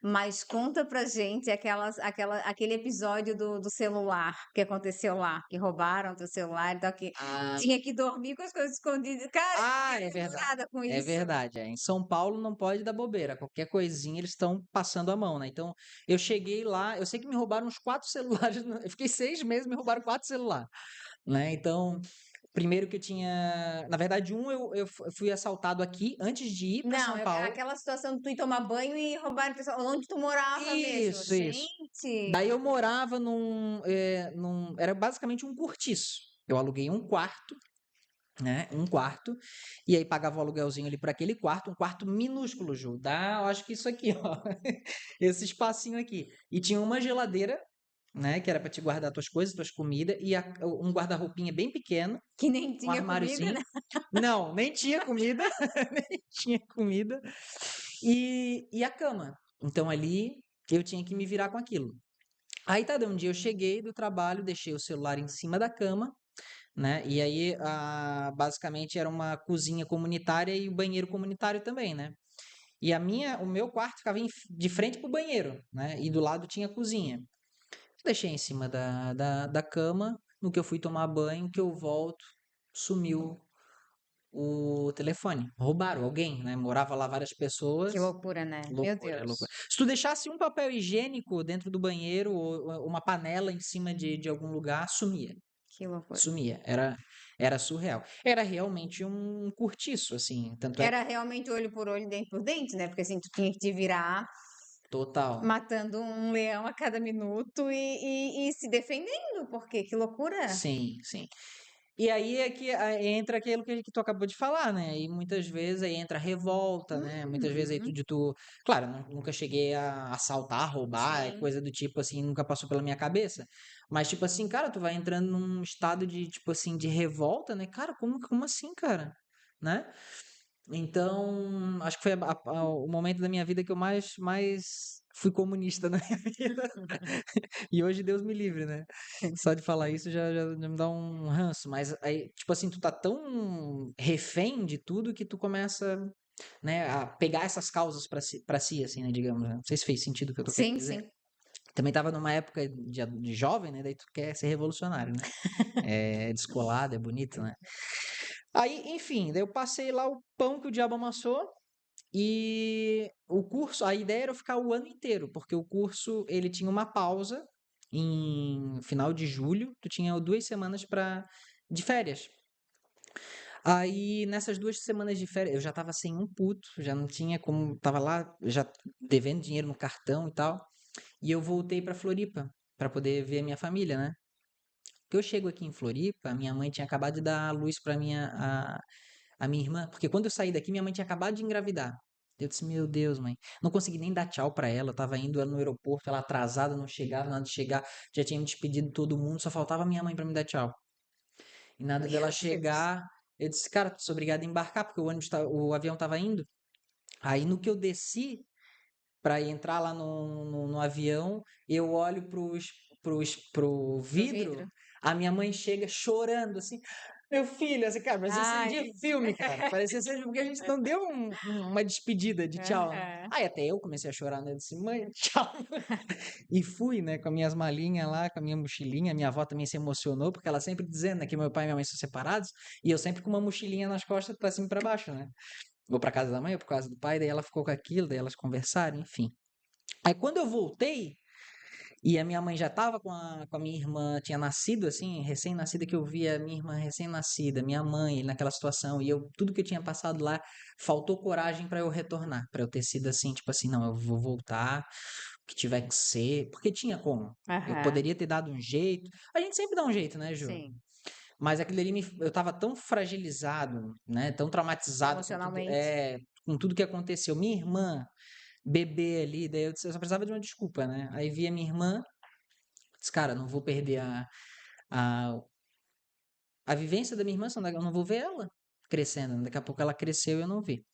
Mas conta pra gente aquele episódio do celular que aconteceu lá, que roubaram teu celular e tal, que ah, tinha que dormir com as coisas escondidas. Cara, eu é fiquei verdade. apavorada com É isso. verdade. Em São Paulo não pode dar bobeira. Qualquer coisinha eles estão passando a mão, né? Então, eu cheguei lá, eu sei que me roubaram uns 4 celulares. Eu fiquei 6 meses, me roubaram 4 celulares, né? Então, primeiro que eu tinha. Na verdade, eu fui assaltado aqui antes de ir para Não, São Paulo. aquela situação de tu ir tomar banho e roubar o pessoal onde tu morava mesmo. Isso. Gente, Daí eu morava era basicamente um cortiço. Eu aluguei um quarto, né? Um quarto. E aí pagava o aluguelzinho ali para aquele quarto, um quarto minúsculo, Ju. Dá, eu acho que isso aqui, ó. Esse espacinho aqui. E tinha uma geladeira, né? Que era para te guardar tuas coisas, tuas comidas, e um guarda-roupinha bem pequeno, que nem um tinha comida, armáriozinho. né? Não, nem tinha comida, nem tinha comida. E a cama. Então ali eu tinha que me virar com aquilo. Aí tá, um dia eu cheguei do trabalho, deixei o celular em cima da cama, né? E aí, basicamente, era uma cozinha comunitária e o banheiro comunitário também, né? E o meu quarto ficava de frente pro banheiro, né? E do lado tinha a cozinha. Deixei em cima da cama, no que eu fui tomar banho, que eu volto, sumiu o telefone. Roubaram alguém, né? Morava lá várias Que pessoas. loucura, né? Meu Loucura, loucura. Deus, Se tu deixasse um papel higiênico dentro do banheiro ou uma panela em cima de algum lugar, sumia. que loucura. Sumia. Era surreal. Era realmente um cortiço, assim. Tanto é que Era realmente olho por olho, dente por dente, né? Porque assim, tu tinha que te virar total. matando um leão a cada minuto e se defendendo, porque que loucura. Sim, sim. E aí é que entra aquilo que tu acabou de falar, né? E muitas vezes aí entra a revolta, né? Muitas vezes aí Uhum, Claro, nunca cheguei a assaltar, roubar, sim. coisa do tipo assim, nunca passou pela minha cabeça. Mas, tipo assim, cara, tu vai entrando num estado de, tipo assim, de revolta, né? Cara, como assim, cara? Né? Então, acho que foi o momento da minha vida que eu mais fui comunista na minha vida. E hoje Deus me livre, né? Só de falar isso já me dá um ranço. Mas aí, tipo assim, tu tá tão refém de tudo que tu começa, né, a pegar essas causas pra si, assim, né, digamos, né? Não sei se fez sentido o que eu tô querendo Sim, dizer. sim. Também tava numa época de jovem, né? Daí tu quer ser revolucionário, né? É descolado, é bonito, né? Aí, enfim, daí eu passei lá o pão que o diabo amassou. E o curso, a ideia era eu ficar o ano inteiro, porque o curso ele tinha uma pausa em final de julho, tu tinha 2 semanas de férias. Aí nessas 2 semanas de férias eu já tava sem um puto, já não tinha como, tava lá já devendo dinheiro no cartão e tal, e eu voltei pra Floripa pra poder ver a minha família, né? Porque eu chego aqui em Floripa, minha mãe tinha acabado de dar a luz pra a minha irmã, porque quando eu saí daqui, minha mãe tinha acabado de engravidar. Eu disse, meu Deus, mãe. Não consegui nem dar tchau pra ela. Eu tava indo no aeroporto, ela atrasada, não chegava, nada de chegar. Já tinha me despedido de todo mundo, só faltava minha mãe pra me dar tchau. E nada dela Meu Deus. chegar. Eu disse, cara, sou obrigado a embarcar, porque o avião tava indo. Aí no que eu desci pra entrar lá no avião, eu olho pro Pro vidro, vidro. a minha mãe chega chorando, assim, meu filho, assim, cara, parecia cena de Ai. filme, cara. Parecia ser porque a gente não deu uma despedida de tchau, né? Aham. Aí até eu comecei a chorar, né? Eu disse, mãe, tchau. E fui, né, com as minhas malinhas lá, com a minha mochilinha. Minha avó também se emocionou, porque ela sempre dizendo, né, que meu pai e minha mãe são separados, e eu sempre com uma mochilinha nas costas pra cima e pra baixo, né? Vou pra casa da mãe ou pra casa do pai, daí ela ficou com aquilo, daí elas conversaram, enfim. Aí quando eu voltei, e a minha mãe já estava com a minha irmã, tinha nascido assim, recém-nascida, que eu via a minha irmã recém-nascida, minha mãe naquela situação, e tudo que eu tinha passado lá, faltou coragem para eu retornar, para eu ter sido assim, tipo assim, não, eu vou voltar, o que tiver que ser, porque tinha como. Eu Aham. poderia ter dado um jeito. A gente sempre dá um jeito, né, Ju? Sim. Mas aquilo ali eu tava tão fragilizado, né? Tão traumatizado Emocionalmente. com tudo que aconteceu. Minha irmã, bebê ali, daí eu só precisava de uma desculpa, né? Aí via minha irmã, disse, cara, não vou perder a, a vivência da minha irmã, senão eu não vou ver ela crescendo. Daqui a pouco ela cresceu e eu não vi.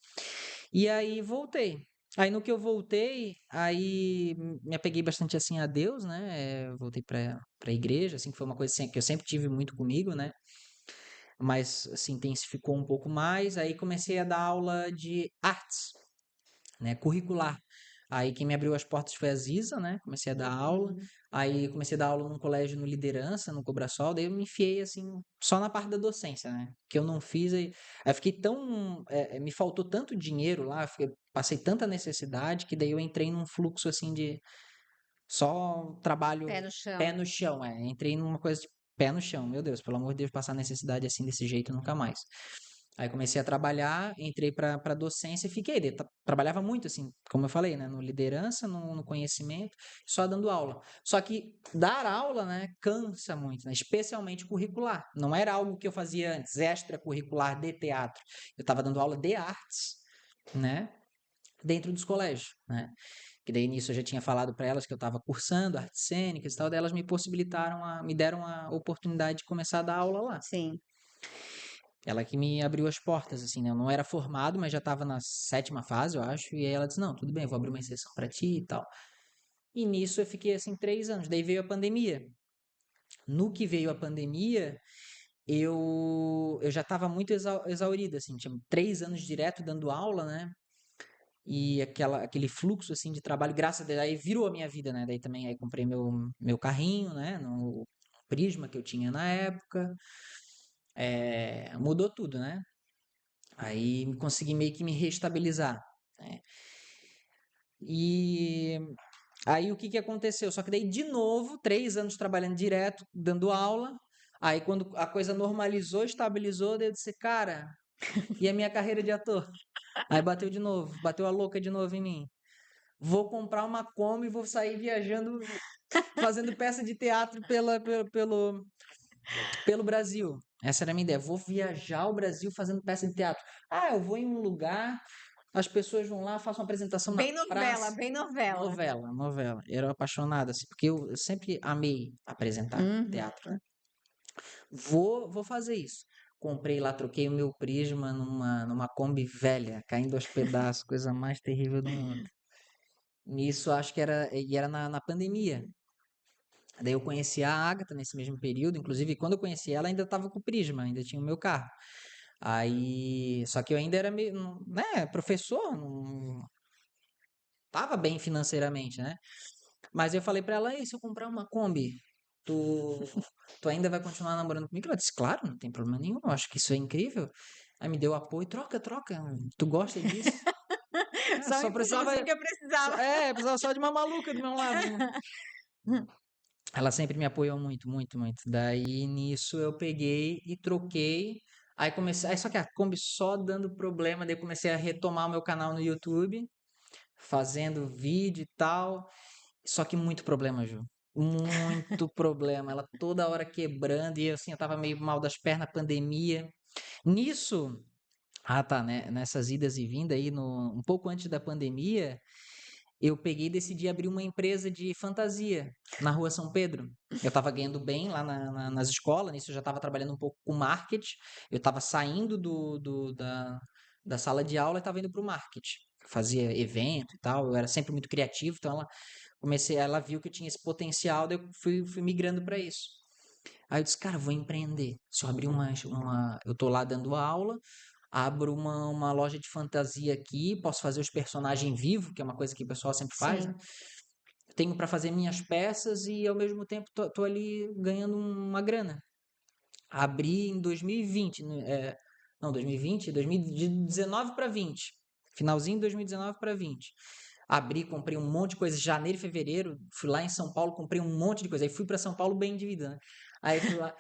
E aí voltei. Aí no que eu voltei, aí me apeguei bastante assim a Deus, né? Voltei pra igreja, assim, que foi uma coisa assim, que eu sempre tive muito comigo, né? Mas se intensificou um pouco mais. Aí comecei a dar aula de artes, né? Curricular. Aí quem me abriu as portas foi a Ziza, né? Comecei a dar aula. Aí comecei a dar aula num colégio no Liderança, no Cobrasol. Daí eu me enfiei, assim, só na parte da docência, né? Que eu não fiz. Aí eu fiquei tão... me faltou tanto dinheiro lá, passei tanta necessidade, que daí eu entrei num fluxo, assim, de só Pé trabalho no pé chão. no chão. Entrei numa coisa de pé no chão. Meu Deus, pelo amor de Deus, passar necessidade assim, desse jeito, nunca mais. Aí comecei a trabalhar, entrei para docência e fiquei. Trabalhava muito, assim, como eu falei, né? No liderança, no conhecimento, só dando aula. Só que dar aula, né, cansa muito, né? Especialmente curricular. Não era algo que eu fazia antes, extracurricular de teatro. Eu estava dando aula de artes, né? Dentro dos colégios, né? Que daí nisso eu já tinha falado para elas que eu estava cursando artes cênicas e tal, daí elas me deram a oportunidade de começar a dar aula lá. Sim. Ela que me abriu as portas, assim, né? Eu não era formado, mas já estava na 7ª fase, eu acho. E aí ela disse: Não, tudo bem, eu vou abrir uma exceção para ti e tal. E nisso eu fiquei, assim, 3 anos. Daí veio a pandemia. No que veio a pandemia, eu já estava muito exaurido, assim. Tinha 3 anos direto dando aula, né? E aquele fluxo, assim, de trabalho, graças a Deus, aí virou a minha vida, né? Daí também aí comprei meu carrinho, né? No Prisma que eu tinha na época. Mudou tudo, né? Aí consegui meio que me reestabilizar, né? E aí o que que aconteceu? Só que daí de novo, 3 anos trabalhando direto, dando aula. Aí quando a coisa normalizou, estabilizou, daí eu disse, cara, e a minha carreira de ator? Aí bateu de novo, bateu a louca de novo em mim. Vou comprar uma Kombi e vou sair viajando, fazendo peça de teatro pelo Brasil. Essa era a minha ideia. Vou viajar o Brasil fazendo peça de teatro. Ah, eu vou em um lugar, as pessoas vão lá, faço uma apresentação na Bem novela, praça. bem novela. Novela, novela. Eu era apaixonado, assim, porque eu sempre amei apresentar Uhum. teatro, né? Vou fazer isso. Comprei lá, troquei o meu Prisma numa Kombi velha, caindo aos pedaços, coisa mais terrível do mundo. Nisso, acho que era na pandemia. Daí eu conheci a Agatha nesse mesmo período, inclusive quando eu conheci ela ainda estava com o Prisma, ainda tinha o meu carro. Aí, só que eu ainda era meio, né, professor, não tava bem financeiramente, né? Mas eu falei pra ela, ei, se eu comprar uma Kombi, tu, tu ainda vai continuar namorando comigo? Ela disse, claro, não tem problema nenhum, eu acho que isso é incrível. Aí me deu apoio, troca, tu gosta disso? Só o Só precisava, empurrãozinho que eu precisava. precisava só de uma maluca do meu lado, né? Ela sempre me apoiou muito, muito, muito. Daí nisso eu peguei e troquei. Aí comecei, aí só que a Kombi só dando problema, daí eu comecei a retomar o meu canal no YouTube, fazendo vídeo e tal. Só que muito problema, Ju. Muito problema. Ela toda hora quebrando e assim, eu tava meio mal das pernas, pandemia. Nisso, tá, né? Nessas idas e vindas aí, um pouco antes da pandemia, eu peguei e decidi abrir uma empresa de fantasia na Rua São Pedro. Eu estava ganhando bem lá nas escolas, nisso eu já estava trabalhando um pouco com marketing. Eu estava saindo da sala de aula e estava indo para o marketing. Fazia evento e tal, eu era sempre muito criativo, então ela viu que eu tinha esse potencial, daí eu fui migrando para isso. Aí eu disse, cara, vou empreender. Se eu abrir eu tô lá dando aula, abro uma loja de fantasia aqui, posso fazer os personagens vivos, que é uma coisa que o pessoal sempre faz, né? Sim. Tenho para fazer minhas peças e ao mesmo tempo tô ali ganhando uma grana. Abri em 2020, não, 2020, 2019 para 20. Finalzinho de 2019 para 20. Abri, comprei um monte de coisa, janeiro e fevereiro, fui lá em São Paulo, comprei um monte de coisa. Aí fui para São Paulo bem endividado, né? Aí fui lá,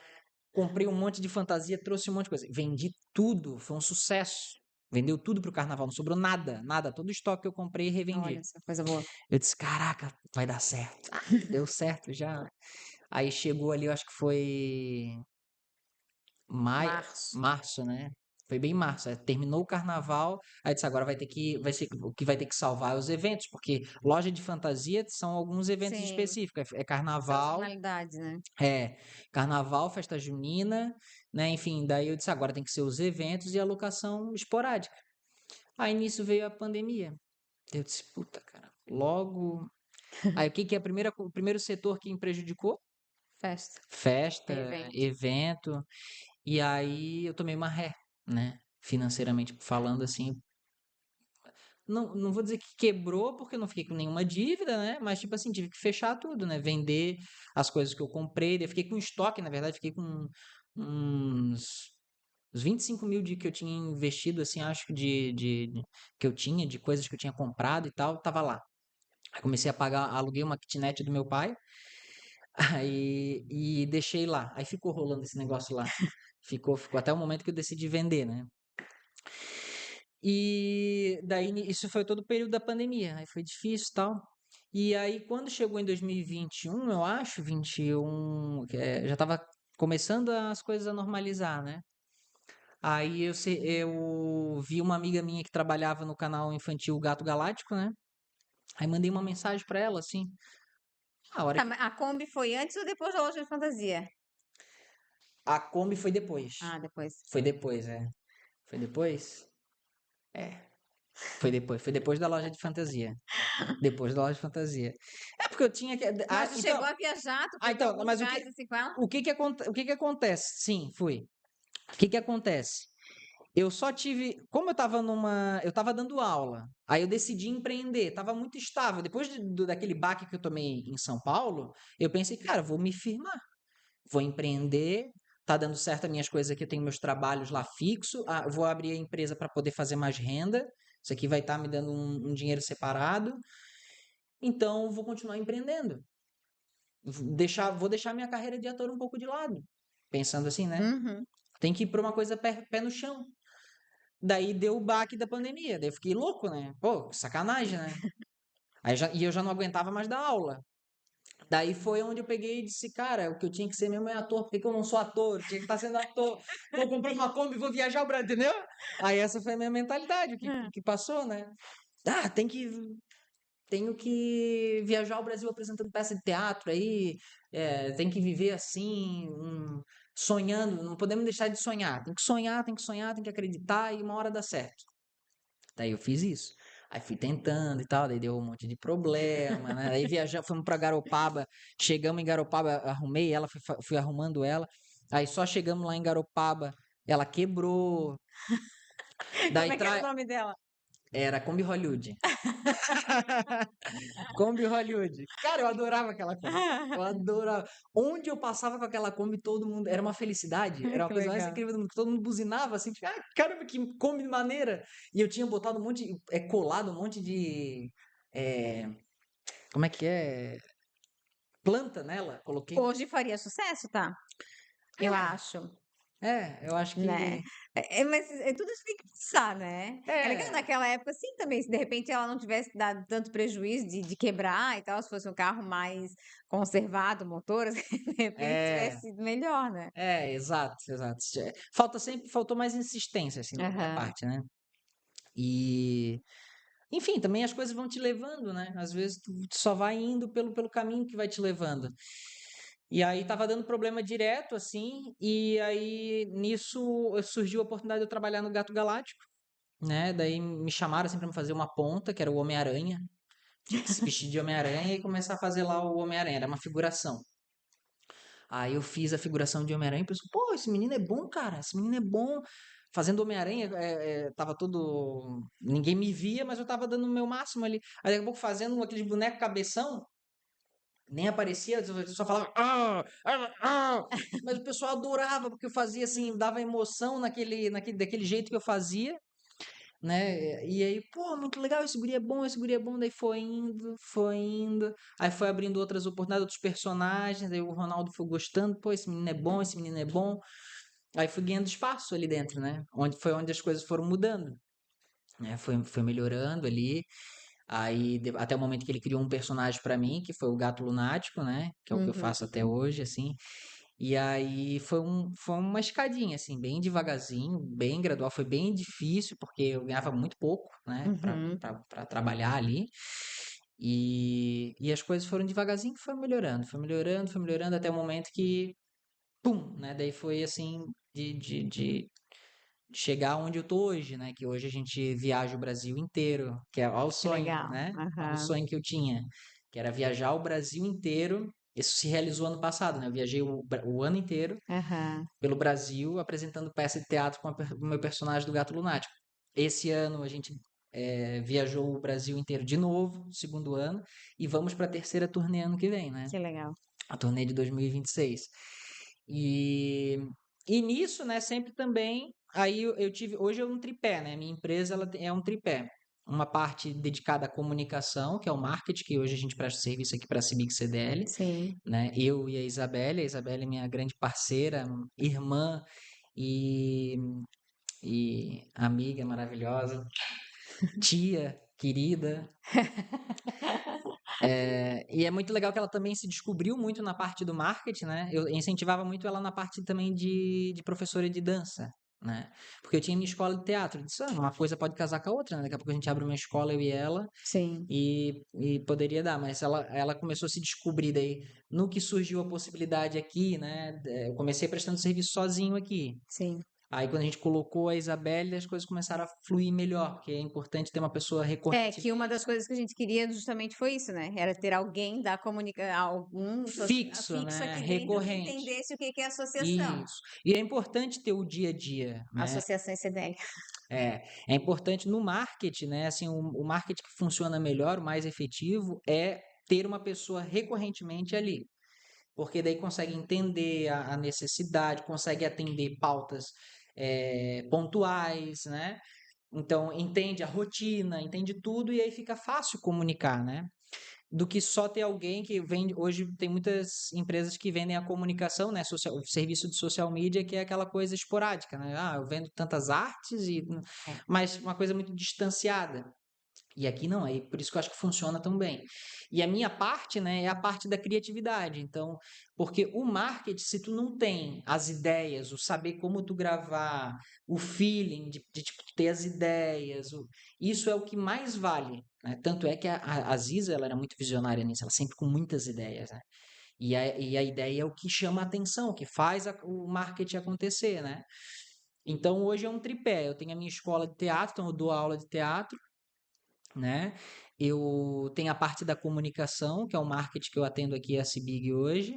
comprei um monte de fantasia, trouxe um monte de coisa. Vendi tudo, foi um sucesso. Vendeu tudo pro carnaval, não sobrou nada, nada. Todo o estoque que eu comprei, revendi. Olha essa coisa boa. Eu disse, caraca, vai dar certo. Deu certo já. Aí chegou ali, eu acho que foi Março. março, né? Foi bem março. Terminou o carnaval, aí disse, agora vai ser, o que vai ter que salvar é os eventos, porque loja de fantasia são alguns eventos Sim, específicos. É carnaval, sazonalidades, né? carnaval, festa junina, né? Enfim, daí eu disse, agora tem que ser os eventos e a locação esporádica. Aí nisso veio a pandemia. Eu disse, puta, cara, logo. Aí o que que é o primeiro setor que me prejudicou? Festa, Festa, evento. evento. E aí eu tomei uma ré, né? Financeiramente falando, assim. Não vou dizer que quebrou, porque eu não fiquei com nenhuma dívida, né? Mas, tipo assim, tive que fechar tudo, né? Vender as coisas que eu comprei. Daí eu fiquei com estoque, na verdade, fiquei com uns, uns 25 mil que eu tinha investido, assim, acho que que eu tinha, de coisas que eu tinha comprado e tal, tava lá. Aí comecei a pagar, aluguei uma kitnet do meu pai, aí e deixei lá. Aí ficou rolando esse negócio lá. Ficou até o momento que eu decidi vender, né? E daí isso foi todo o período da pandemia. Aí foi difícil e tal. E aí quando chegou em 2021, eu acho, 21, já tava começando as coisas a normalizar, né? Aí eu vi uma amiga minha que trabalhava no canal infantil Gato Galáctico, né? Aí mandei uma mensagem pra ela assim, a hora Tá, que mas a Kombi foi antes ou depois da loja de fantasia? a Kombi foi depois. Ah, depois. Foi depois, é. Foi depois? É. Foi depois da loja de fantasia. Depois da loja de fantasia. É porque eu tinha que. Mas tu chegou Então, a viajar? Tu foi pra então, alguns mas lugares assim com ela? o que que acontece? Sim, fui. O que que acontece? Eu só tive, como eu tava dando aula, aí eu decidi empreender, tava muito estável. Depois daquele baque que eu tomei em São Paulo, eu pensei, cara, vou me firmar, vou empreender, tá dando certo as minhas coisas aqui, eu tenho meus trabalhos lá fixo, vou abrir a empresa para poder fazer mais renda, isso aqui vai estar me dando um dinheiro separado, então vou continuar empreendendo. Vou deixar minha carreira de ator um pouco de lado. Pensando assim, né? Uhum. Tem que ir para uma coisa pé no chão. Daí deu o baque da pandemia. Daí eu fiquei louco, né? Pô, sacanagem, né? E eu já não aguentava mais dar aula. Daí foi onde eu peguei e disse, cara, o que eu tinha que ser mesmo é ator. Por que que eu não sou ator? Eu tinha que estar sendo ator. Vou comprar uma Kombi e vou viajar o Brasil, entendeu? Aí essa foi a minha mentalidade, que passou, né? Ah, tenho que viajar ao Brasil apresentando peça de teatro aí, tem que viver assim, sonhando, não podemos deixar de sonhar. Tem que sonhar, tem que sonhar, tem que acreditar e uma hora dá certo. Daí eu fiz isso. Aí fui tentando e tal, daí deu um monte de problema, né? Aí viajamos, fomos pra Garopaba, chegamos em Garopaba, arrumei ela, fui arrumando ela. Aí só chegamos lá em Garopaba, ela quebrou. Como Daí é que era o nome dela? era Kombi Hollywood. Kombi Hollywood. Cara, eu adorava aquela Kombi. Eu adorava. Onde eu passava com aquela Kombi, todo mundo. Era uma felicidade. Era uma Que coisa mais legal. incrível do mundo. Todo mundo buzinava assim. Tipo, caramba, que Kombi maneira. E eu tinha botado um monte. Colado um monte de. é, Como é que é? Planta nela. Coloquei. Hoje faria sucesso, tá? Eu acho, Eu acho né? que. Mas tudo isso tem que pensar, né? É legal É. naquela época, sim, também. Se de repente ela não tivesse dado tanto prejuízo de quebrar e tal, se fosse um carro mais conservado, motor, assim, de repente tivesse É. sido melhor, né? Exato, exato. Faltou mais insistência, assim, da minha Aham. parte, né? E. Enfim, também as coisas vão te levando, né? Às vezes tu só vai indo pelo caminho que vai te levando. E aí tava dando problema direto, assim, e aí nisso surgiu a oportunidade de eu trabalhar no Gato Galáctico, né? Daí me chamaram assim pra me fazer uma ponta, que era o Homem-Aranha. Tinha que se vestir de Homem-Aranha e começar a fazer lá o Homem-Aranha, era uma figuração. Aí eu fiz a figuração de Homem-Aranha e pensei, pô, esse menino é bom, cara, esse menino é bom. Fazendo Homem-Aranha, tava todo. Ninguém me via, mas eu tava dando o meu máximo ali. Aí daqui a pouco fazendo aqueles bonecos cabeção, nem aparecia, eu só falava. Mas o pessoal adorava, porque eu fazia assim, dava emoção daquele jeito que eu fazia, né? E aí, pô, muito legal, esse guri é bom. Daí foi indo, foi indo. Aí foi abrindo outras oportunidades, outros personagens. Aí o Ronaldo foi gostando, pô, esse menino é bom, esse menino é bom. Aí fui ganhando espaço ali dentro, né? Onde as coisas foram mudando, né? Foi melhorando ali. Aí, até o momento que ele criou um personagem pra mim, que foi o Gato Lunático, né? Que é o que eu Uhum. faço até hoje, assim. E aí foi uma escadinha, assim, bem devagarzinho, bem gradual. Foi bem difícil, porque eu ganhava muito pouco, né, Uhum. para trabalhar ali. E as coisas foram devagarzinho, foi melhorando, foi melhorando, até o momento que, pum, né? Daí foi assim, de chegar onde eu tô hoje, né? Que hoje a gente viaja o Brasil inteiro, que é ó, o Que sonho, legal. né? Ó, o Aham. sonho que eu tinha, que era viajar o Brasil inteiro. Isso se realizou ano passado, né? Eu viajei o ano inteiro Aham. pelo Brasil apresentando peça de teatro com o meu personagem do Gato Lunático. Esse ano a gente viajou o Brasil inteiro de novo, segundo ano, e vamos para a terceira turnê ano que vem, né? Que legal. A turnê de 2026. E, e nisso, né, sempre também, aí eu tive, hoje é um tripé, né? Minha empresa ela é um tripé. Uma parte dedicada à comunicação, que é o marketing, que hoje a gente presta serviço aqui para a CIMIC CDL, Sim. né? Eu e a Isabelle é minha grande parceira, irmã e, e amiga maravilhosa, tia querida. E é muito legal que ela também se descobriu muito na parte do marketing, né? Eu incentivava muito ela na parte também de professora de dança, né? Porque eu tinha minha escola de teatro. Eu disse, uma coisa pode casar com a outra, né? Daqui a pouco a gente abre uma escola, eu e ela, Sim. e poderia dar. Mas ela começou a se descobrir daí no que surgiu a possibilidade aqui, né? Eu comecei prestando serviço sozinho aqui. Sim. Aí quando a gente colocou a Isabelle, as coisas começaram a fluir melhor, porque é importante ter uma pessoa É recorrente que uma das coisas que a gente queria justamente foi isso, né? Era ter alguém da comunicação, algum fixo, fixo né? aqui dentro que Recorrente. entendesse o que que é associação. Isso. E é importante ter o dia a dia, né? Associação CDL. É importante no marketing, né? Assim, o marketing que funciona melhor, o mais efetivo, é ter uma pessoa recorrentemente ali. Porque daí consegue entender a necessidade, consegue atender pautas pontuais, né? Então, entende a rotina, entende tudo, e aí fica fácil comunicar, né? Do que só ter alguém que vende. Hoje tem muitas empresas que vendem a comunicação, né? O serviço de social media, que é aquela coisa esporádica, né? Ah, eu vendo tantas artes, É. mas uma coisa muito distanciada. E aqui não, aí por isso que eu acho que funciona tão bem. E a minha parte, né, é a parte da criatividade. Então, porque o marketing, se tu não tem as ideias, o saber como tu gravar, o feeling de tipo, ter as ideias, isso é o que mais vale, né? Tanto é que a Ziza, ela era muito visionária nisso, ela sempre com muitas ideias, né? E a ideia é o que chama a atenção, o que faz o marketing acontecer, né? Então, hoje é um tripé. Eu tenho a minha escola de teatro, então eu dou aula de teatro, né? Eu tenho a parte da comunicação, que é o marketing que eu atendo aqui a CIBIG hoje,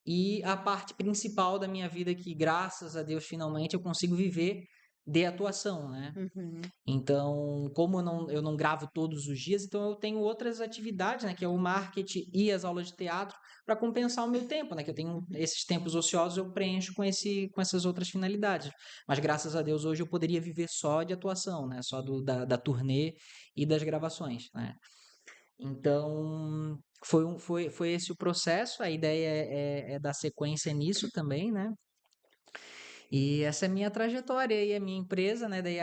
e a parte principal da minha vida que, graças a Deus, finalmente eu consigo viver de atuação, né? Uhum. Então, como eu não gravo todos os dias, então eu tenho outras atividades, né, que é o marketing e as aulas de teatro, para compensar o meu tempo, né, que eu tenho esses tempos ociosos, eu preencho com essas outras finalidades. Mas graças a Deus hoje eu poderia viver só de atuação, né, só da turnê e das gravações, né. Então, foi esse o processo, a ideia é dar sequência nisso também, né. E essa é a minha trajetória e a minha empresa, né? Daí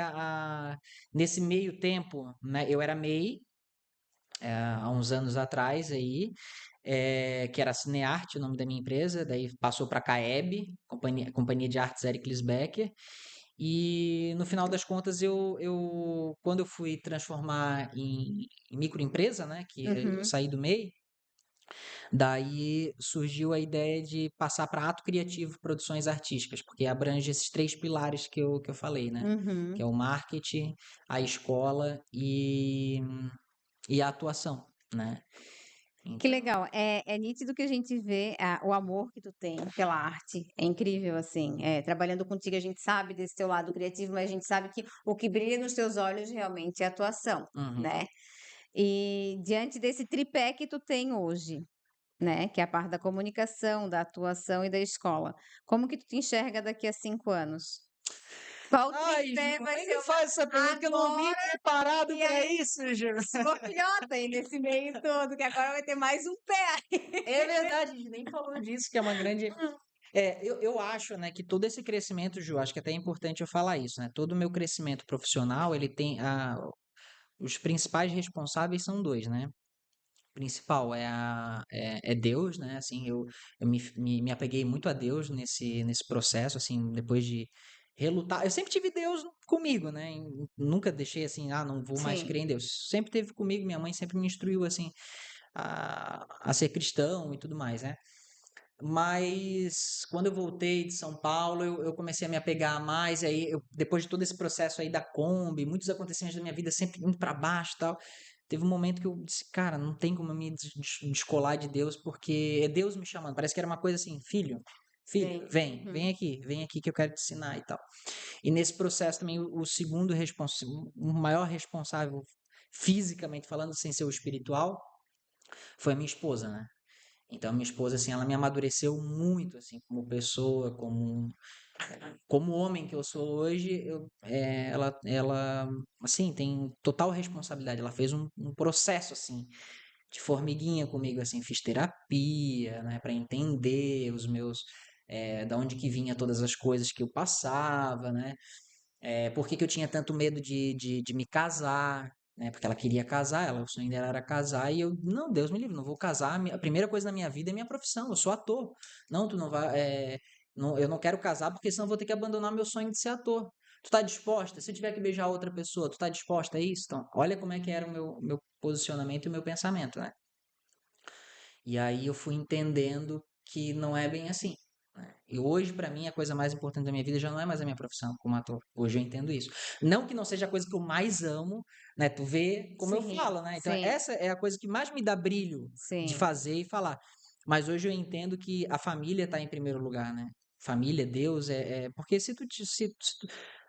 nesse meio tempo, né? Eu era MEI, há uns anos atrás aí, que era Cinearte, o nome da minha empresa, daí passou para a CAEB, Companhia de Artes Ericles Becker, e no final das contas quando eu fui transformar em microempresa, né? Que eu Uhum. saí do MEI, daí surgiu a ideia de passar para Ato Criativo Produções Artísticas, porque abrange esses três pilares que eu falei, né? Que Uhum. é o marketing, a escola e a atuação, né? Que Então, legal. É nítido que a gente vê o amor que tu tem pela arte. É incrível, assim. Trabalhando contigo, a gente sabe desse teu lado criativo, mas a gente sabe que o que brilha nos teus olhos realmente é a atuação, uhum. né? E diante desse tripé que tu tem hoje, né? Que é a parte da comunicação, da atuação e da escola. Como que tu te enxerga daqui a 5 anos? Qual Ai, Ju, tripé vai nem ser me o faz essa pergunta que eu não vim agora? preparado E para aí, isso, Ju. escorpiota aí nesse meio todo, que agora vai ter mais um pé. É verdade, a gente nem falou disso, que é uma grande. Eu acho, né, que todo esse crescimento, Ju, acho que até é importante eu falar isso, né? Todo o meu crescimento profissional, ele tem os principais responsáveis são dois, né? principal é Deus, né? Assim, eu me apeguei muito a Deus nesse processo, assim, depois de relutar. Eu sempre tive Deus comigo, né? Nunca deixei assim, não vou mais Sim. crer em Deus. Sempre teve comigo, minha mãe sempre me instruiu, assim, a ser cristão e tudo mais, né? Mas quando eu voltei de São Paulo, eu comecei a me apegar mais, e aí depois de todo esse processo aí da Kombi, muitos acontecimentos da minha vida sempre indo para baixo e tal, teve um momento que eu disse, cara, não tem como eu me descolar de Deus, porque é Deus me chamando. Parece que era uma coisa assim, filho, Sim. vem aqui que eu quero te ensinar e tal. E nesse processo também o segundo responsável, o maior responsável fisicamente falando, sem ser o espiritual, foi a minha esposa, né? Então, a minha esposa, assim, ela me amadureceu muito, assim, como pessoa, como homem que eu sou hoje, ela, assim, tem total responsabilidade. Ela fez um processo, assim, de formiguinha comigo, assim, fiz terapia, né, para entender da onde que vinha todas as coisas que eu passava, né, por que que eu tinha tanto medo de me casar, né? Porque ela queria casar, o sonho dela era casar, e eu, não, Deus me livre, não vou casar. A primeira coisa na minha vida é minha profissão, eu sou ator. Não, tu não vai, não, eu não quero casar porque senão eu vou ter que abandonar meu sonho de ser ator. Tu tá disposta? Se eu tiver que beijar outra pessoa, tu tá disposta a isso? Então, olha como é que era o meu posicionamento e o meu pensamento, né? E aí eu fui entendendo que não é bem assim, né? E hoje, para mim, a coisa mais importante da minha vida já não é mais a minha profissão como ator. Hoje eu entendo isso. Não que não seja a coisa que eu mais amo, né? Tu vê como eu Sim. falo, né? Então, Sim. essa é a coisa que mais me dá brilho de Sim. fazer e falar. Mas hoje eu entendo que a família está em primeiro lugar, né? Família, Deus, porque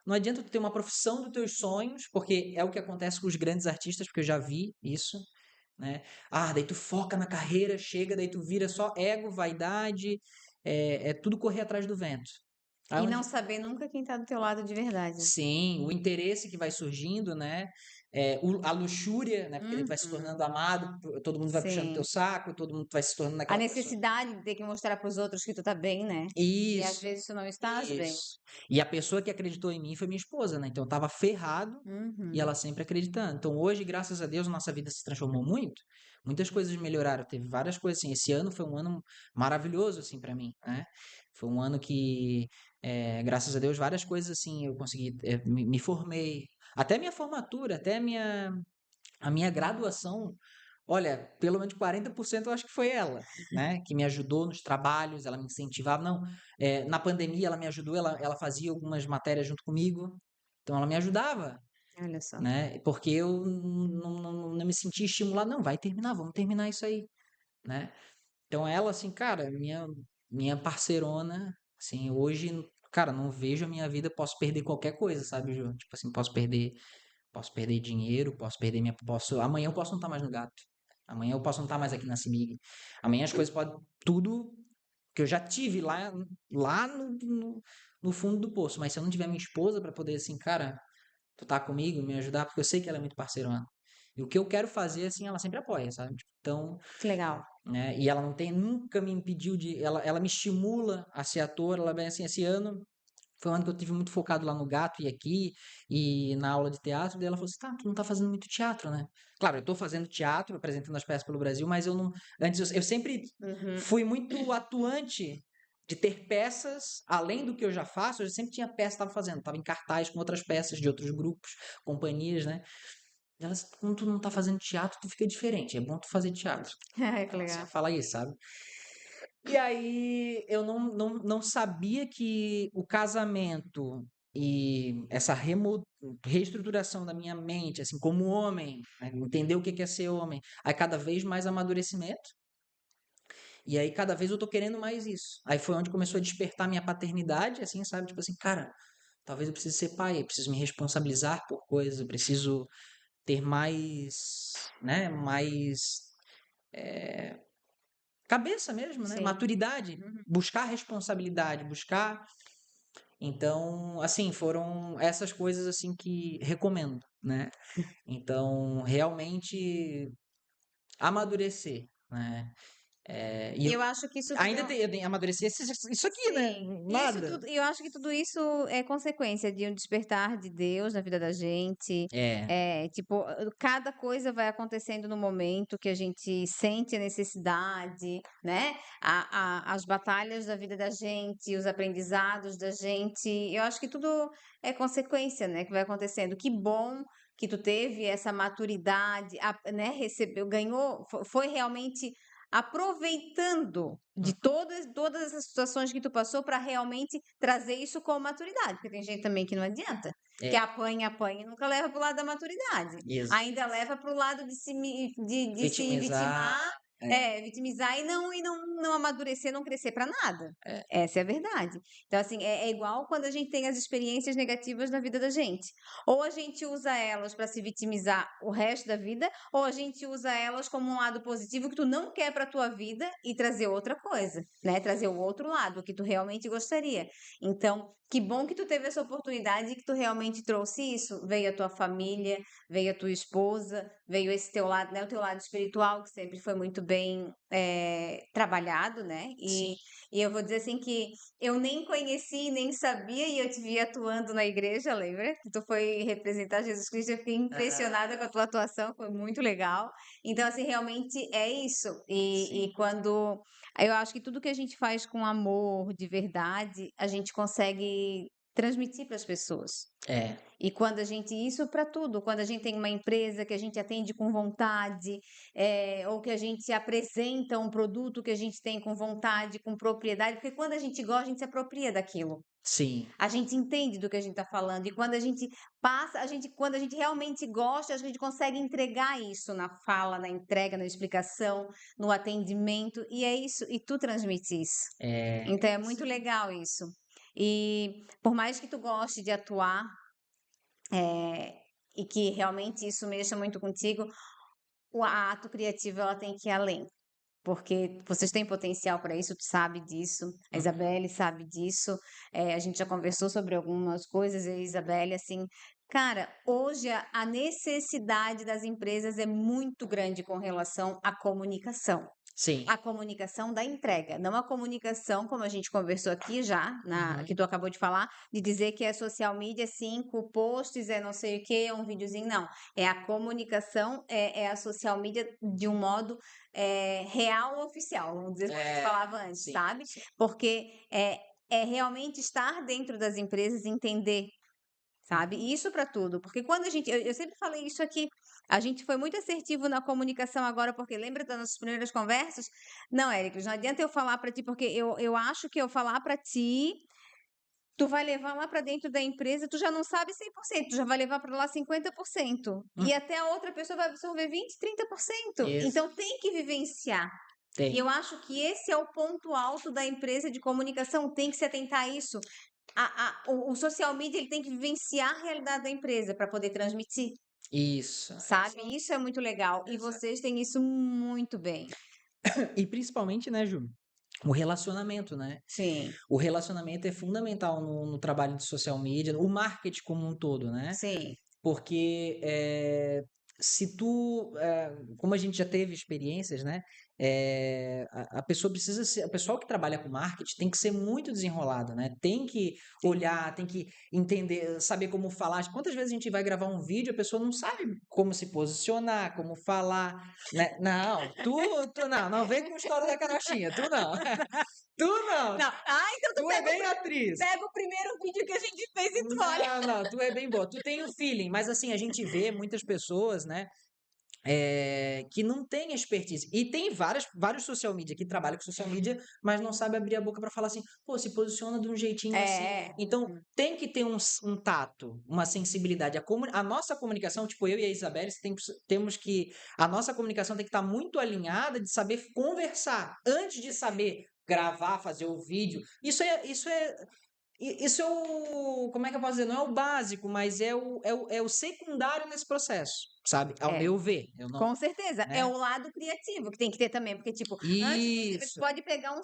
não adianta tu ter uma profissão dos teus sonhos, porque é o que acontece com os grandes artistas, porque eu já vi isso, né? Daí tu foca na carreira, chega, daí tu vira só ego, vaidade, é tudo correr atrás do vento. Aí E não onde, saber nunca quem tá do teu lado de verdade. sim, o interesse que vai surgindo, né? A luxúria, né? Porque daí tu vai se Uhum. tornando amado, todo mundo vai puxando teu Sim. saco, todo mundo vai se tornando A aquela pessoa. necessidade de ter que mostrar para os outros que tu tá bem, né? E às Isso, vezes tu não estás bem. isso. E a pessoa que acreditou em mim foi minha esposa, né? Então eu tava ferrado e Uhum. ela sempre acreditando. Então hoje, graças a Deus, nossa vida se transformou muito. Muitas coisas melhoraram, teve várias coisas assim. Esse ano foi um ano maravilhoso assim para mim, né? Foi um ano que, graças a Deus, várias coisas assim eu consegui, me formei, até minha formatura, até a minha graduação. Olha, pelo menos 40% eu acho que foi ela, né? Que me ajudou nos trabalhos, ela me incentivava. Não, na pandemia ela me ajudou, ela fazia algumas matérias junto comigo, então ela me ajudava, Olha só. né? Porque eu não me sentia estimulado. Não, vai terminar, vamos terminar isso aí, né? Então ela, assim, cara, minha parceirona, assim, hoje, cara, não vejo a minha vida, posso perder qualquer coisa, sabe, Ju? Tipo assim, posso perder dinheiro, amanhã eu posso não estar mais no gato. Amanhã eu posso não estar mais aqui na CIMIG. Amanhã as coisas podem, tudo que eu já tive lá no fundo do poço. Mas se eu não tiver minha esposa para poder, assim, cara, tu tá comigo, me ajudar, porque eu sei que ela é muito parceirona. E o que eu quero fazer, assim, ela sempre apoia, sabe? Tipo, então, Que legal. né? E ela nunca me impediu ela me estimula a ser ator. Ela bem assim, esse ano foi um ano que eu tive muito focado lá no gato e aqui, e na aula de teatro, daí ela falou assim, tá, tu não tá fazendo muito teatro, né? Claro, eu tô fazendo teatro, apresentando as peças pelo Brasil, mas eu não, antes eu sempre Uhum. fui muito atuante de ter peças, além do que eu já faço, eu sempre tinha peça que estava fazendo, estava em cartaz com outras peças de outros grupos, companhias, né? E ela disse, quando tu não tá fazendo teatro, tu fica diferente, é bom tu fazer teatro. Ai, que Ela legal. sempre fala isso, sabe? E aí eu não sabia que o casamento e essa reestruturação da minha mente, assim, como homem, né, entender o que é ser homem, aí cada vez mais amadurecimento, e aí cada vez eu tô querendo mais isso. Aí foi onde começou a despertar minha paternidade, assim, sabe? Tipo assim, cara, talvez eu precise ser pai, eu preciso me responsabilizar por coisas, eu preciso ter mais, né, mais cabeça mesmo, né? Sim. Maturidade, Uhum. buscar responsabilidade, buscar. Então, assim, foram essas coisas assim que recomendo, né? Então, realmente amadurecer, né? E Eu acho que isso tudo ainda tem que amadurecer isso aqui, né? Sim, Nada. eu acho que tudo isso é consequência de um despertar de Deus na vida da gente. É, Tipo, cada coisa vai acontecendo no momento que a gente sente a necessidade, né? As batalhas da vida da gente, os aprendizados da gente. Eu acho que tudo é consequência, né? Que vai acontecendo. Que bom que tu teve essa maturidade, né? Recebeu, ganhou, foi realmente aproveitando de todas essas situações que tu passou para realmente trazer isso com maturidade, porque tem gente também que não adianta, que é, apanha, apanha e nunca leva para o lado da maturidade, isso. ainda leva para o lado de se Vitimizar. vitimar, vitimizar e não amadurecer, não crescer para nada. É, Essa é a verdade. Então, assim, é igual quando a gente tem as experiências negativas na vida da gente. Ou a gente usa elas para se vitimizar o resto da vida, ou a gente usa elas como um lado positivo que tu não quer para tua vida e trazer outra coisa, né? Trazer o outro lado que tu realmente gostaria. Então, que bom que tu teve essa oportunidade e que tu realmente trouxe isso. Veio a tua família, veio a tua esposa, veio esse teu lado, né? O teu lado espiritual, que sempre foi muito bem trabalhado, né? sim. E eu vou dizer assim que eu nem conheci, nem sabia, e eu te vi atuando na igreja, lembra? Que tu foi representar Jesus Cristo, eu fiquei Aham, impressionada com a tua atuação, foi muito legal. Então, assim, realmente é isso. E sim. quando eu acho que tudo que a gente faz com amor, de verdade, a gente consegue transmitir para as pessoas. É, E quando a gente, isso para tudo, quando a gente tem uma empresa que a gente atende com vontade, ou que a gente apresenta um produto que a gente tem com vontade, com propriedade, porque quando a gente gosta, a gente se apropria daquilo. sim. A gente entende do que a gente está falando. E quando a gente passa, quando a gente realmente gosta, a gente consegue entregar isso na fala, na entrega, na explicação, no atendimento. E é isso, e tu transmite isso. É, Então é muito legal isso. E por mais que tu goste de atuar, e que realmente isso mexa muito contigo, a ato criativo ela tem que ir além. Porque vocês têm potencial para isso, tu sabe disso, a uhum, Isabelle sabe disso, a gente já conversou sobre algumas coisas, eu e a Isabelle, assim, cara, hoje a necessidade das empresas é muito grande com relação à comunicação. sim. A comunicação da entrega, não a comunicação, como a gente conversou aqui já, que Uhum, tu acabou de falar, de dizer que é social media, 5 posts, é não sei o que, é um videozinho, não. É a comunicação, é a social media de um modo real oficial, vamos dizer como a gente é, falava antes, sim, sabe? sim. Porque é realmente estar dentro das empresas, entender, sabe? Uhum. E isso para tudo, porque quando a gente, eu sempre falei isso aqui, a gente foi muito assertivo na comunicação agora, porque lembra das nossas primeiras conversas? Não, Érico, não adianta eu falar para ti, porque eu acho que eu falar para ti, tu vai levar lá para dentro da empresa, tu já não sabe 100%, tu já vai levar para lá 50%, Hum, e até a outra pessoa vai absorver 20, 30%. isso, Então tem que vivenciar. E tem. eu acho que esse é o ponto alto da empresa de comunicação, tem que se atentar a isso. O social media ele tem que vivenciar a realidade da empresa para poder transmitir, Isso. sabe? Isso é muito legal. E Essa- vocês têm isso muito bem. E principalmente, né, Ju? O relacionamento, né? Sim, O relacionamento é fundamental no trabalho de social media, o marketing como um todo, né? sim, Porque se tu, como a gente já teve experiências, né? A pessoa precisa ser, o pessoal que trabalha com marketing tem que ser muito desenrolado, né? Tem que sim. olhar, tem que entender, saber como falar. Quantas vezes a gente vai gravar um vídeo, a pessoa não sabe como se posicionar, como falar, né? Não, não vem com história da carochinha, tu não. Tu não, Não, então tu tu é bem atriz. pega o primeiro vídeo que a gente fez e tu olha. Não, tu é bem boa. Tu tem o feeling, mas assim, a gente vê muitas pessoas, né, que não têm expertise. E tem vários social media que trabalham com social media, mas não sabe abrir a boca para falar assim, pô, se posiciona de um jeitinho assim. É. Então, tem que ter um tato, uma sensibilidade. A nossa comunicação, tipo eu e a Isabelle, temos que. A nossa comunicação tem que estar muito alinhada de saber conversar antes de saber gravar, fazer o vídeo. Isso é o. Como é que eu posso dizer? Não é o básico, mas é o secundário nesse processo, sabe? Ao É. meu ver. Eu não. Com certeza, é Né? o lado criativo que tem que ter também, porque, tipo, antes de você Isso. pode pegar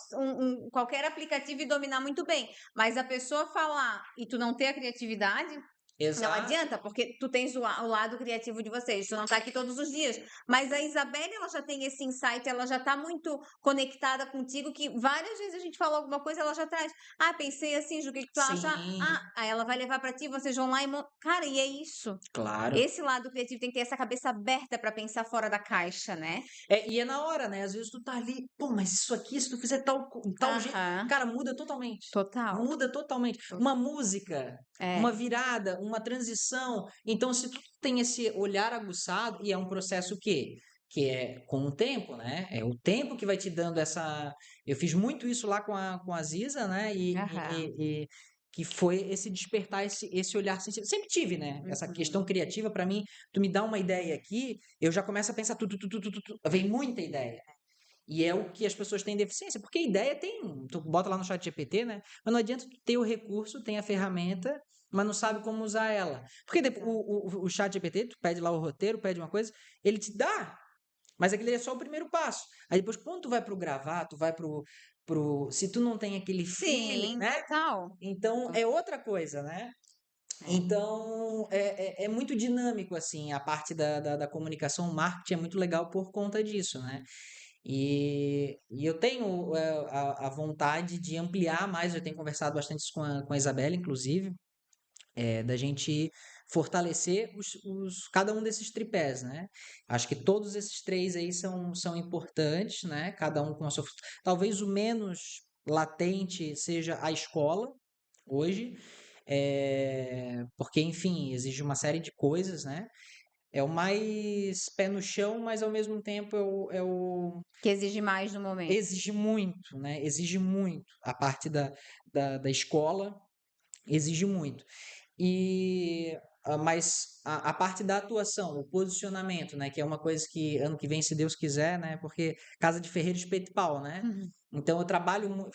qualquer aplicativo e dominar muito bem, mas a pessoa falar e tu não ter a criatividade, Não Exato. adianta, porque tu tens o lado criativo de vocês, tu não tá aqui todos os dias. Mas a Isabelle, ela já tem esse insight, ela já tá muito conectada contigo, que várias vezes a gente fala alguma coisa, ela já traz. Ah, pensei assim, Ju, o que que tu acha? Sim, Aí ela vai levar pra ti, vocês vão lá e. Cara, e é isso. claro. Esse lado criativo tem que ter essa cabeça aberta pra pensar fora da caixa, né? E é na hora, né? Às vezes tu tá ali, pô, mas isso aqui, se tu fizer tal jeito, Aham. cara, muda totalmente. Total. Muda totalmente. Uma música, uma É. virada, uma transição. Então, se tu tem esse olhar aguçado, e é um processo que é com o tempo, né? É o tempo que vai te dando essa. Eu fiz muito isso lá com a Ziza, né? Aham. Que foi esse despertar, esse olhar sensível. Sempre tive, né? Essa Uhum. questão criativa, para mim, tu me dá uma ideia aqui, eu já começo a pensar vem muita ideia. E é o que as pessoas têm deficiência, porque ideia tem, tu bota lá no chat GPT, né? Mas não adianta tu ter o recurso, tem a ferramenta, mas não sabe como usar ela. Porque o chat GPT, tu pede lá o roteiro, pede uma coisa, ele te dá, mas aquele é só o primeiro passo. Aí depois, quando tu vai pro gravar, tu vai se tu não tem aquele feeling, Sim, né? total. Então é outra coisa, né? É. Então, é muito dinâmico, assim, a parte da comunicação, o marketing é muito legal por conta disso, né? E eu tenho a vontade de ampliar mais, eu tenho conversado bastante isso com a Isabela, inclusive, da gente fortalecer cada um desses tripés, né? Acho que todos esses três aí são importantes, né? Cada um com a sua. Talvez o menos latente seja a escola, hoje, porque, enfim, exige uma série de coisas, né? É o mais pé no chão, mas ao mesmo tempo Que exige mais no momento. exige muito, né? Exige muito. A parte da escola exige muito. Mas a parte da atuação, o posicionamento, né? Que é uma coisa que ano que vem, se Deus quiser, né? Porque casa de ferreiro, espeto e pau, né? Uhum. Então eu trabalho,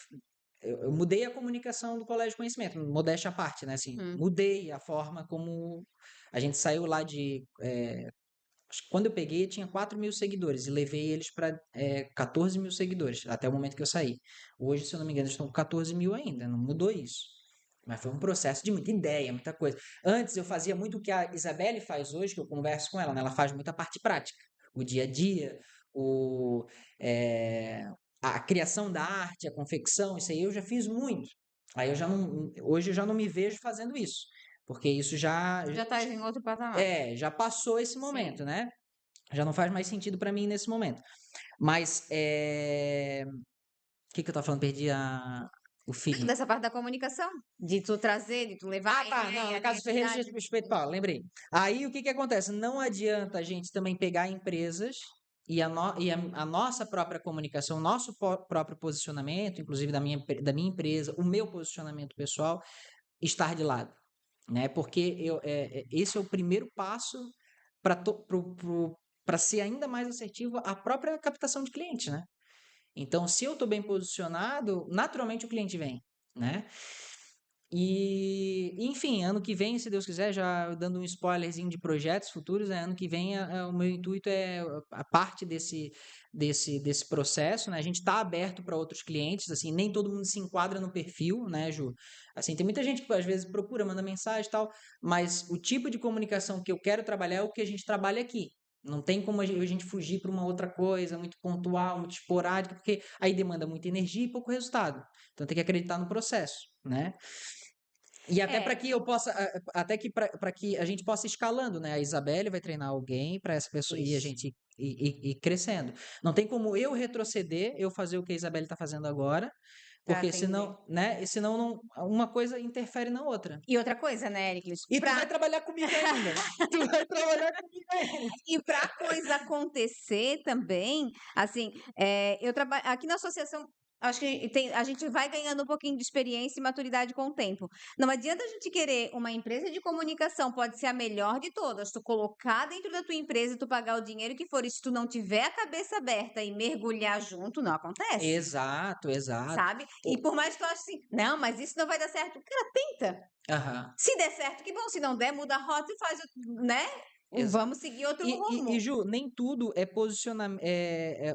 eu mudei a comunicação do Colégio de Conhecimento, modéstia à parte, né? Assim, Hum. mudei a forma como a gente saiu lá de. Acho que quando eu peguei, tinha 4.000 seguidores e levei eles para 14.000 seguidores até o momento que eu saí. Hoje, se eu não me engano, eles estão com 14.000 ainda, não mudou isso. Mas foi um processo de muita ideia, muita coisa. Antes eu fazia muito o que a Isabelle faz hoje, que eu converso com ela, né? Ela faz muita parte prática, o dia a dia, o, eh, a criação da arte, a confecção, isso aí eu já fiz muito. Aí eu já não, hoje eu já não me vejo fazendo isso, porque isso Já estás em outro patamar. já passou esse Sim. momento, né? Já não faz mais sentido para mim nesse momento. Mas o que que eu tava falando? Perdi o Não, fio. dessa parte da comunicação, de tu trazer, de tu levar Ah, a tá, não, ideia, na a Casa Ferreira criatividade. de Espeto Pau, lembrei. Aí o que que acontece? Não adianta a gente também pegar empresas a nossa própria comunicação, nosso próprio posicionamento, inclusive da minha empresa, o meu posicionamento pessoal, estar de lado, né? Porque esse é o primeiro passo para ser ainda mais assertivo a própria captação de clientes, né? Então, se eu estou bem posicionado, naturalmente o cliente vem, né? Enfim, ano que vem, se Deus quiser, já dando um spoilerzinho de projetos futuros, né? Ano que vem o meu intuito é a parte desse processo, né? A gente está aberto para outros clientes, assim, nem todo mundo se enquadra no perfil, né, Ju? Assim, tem muita gente que às vezes procura, manda mensagem e tal, mas o tipo de comunicação que eu quero trabalhar é o que a gente trabalha aqui. Não tem como a gente fugir para uma outra coisa muito pontual, muito esporádica, porque aí demanda muita energia e pouco resultado. Então tem que acreditar no processo, né? E até para É, que eu possa, até que para que a gente possa ir escalando, né? A Isabelle vai treinar alguém para essa pessoa e a isso. gente ir crescendo. Não tem como eu retroceder, eu fazer o que a Isabelle está fazendo agora, Pra porque atender. senão, né? E senão uma coisa interfere na outra. E outra coisa, né, Ericles? E tu vai trabalhar comigo ainda. Tu vai trabalhar comigo ainda. E para coisa acontecer também, assim, eu trabalho aqui na associação. Acho que a gente vai ganhando um pouquinho de experiência e maturidade com o tempo. Não adianta a gente querer uma empresa de comunicação, pode ser a melhor de todas, tu colocar dentro da tua empresa e tu pagar o dinheiro que for, e se tu não tiver a cabeça aberta e mergulhar junto, não acontece, Exato, exato. sabe? E por mais que tu ache assim, não, mas isso não vai dar certo, cara, tenta. Aham. Se der certo, que bom. Se não der, muda a rota e faz, né? Exato. Vamos seguir outro E, rumo. Ju, nem tudo é posicionamento.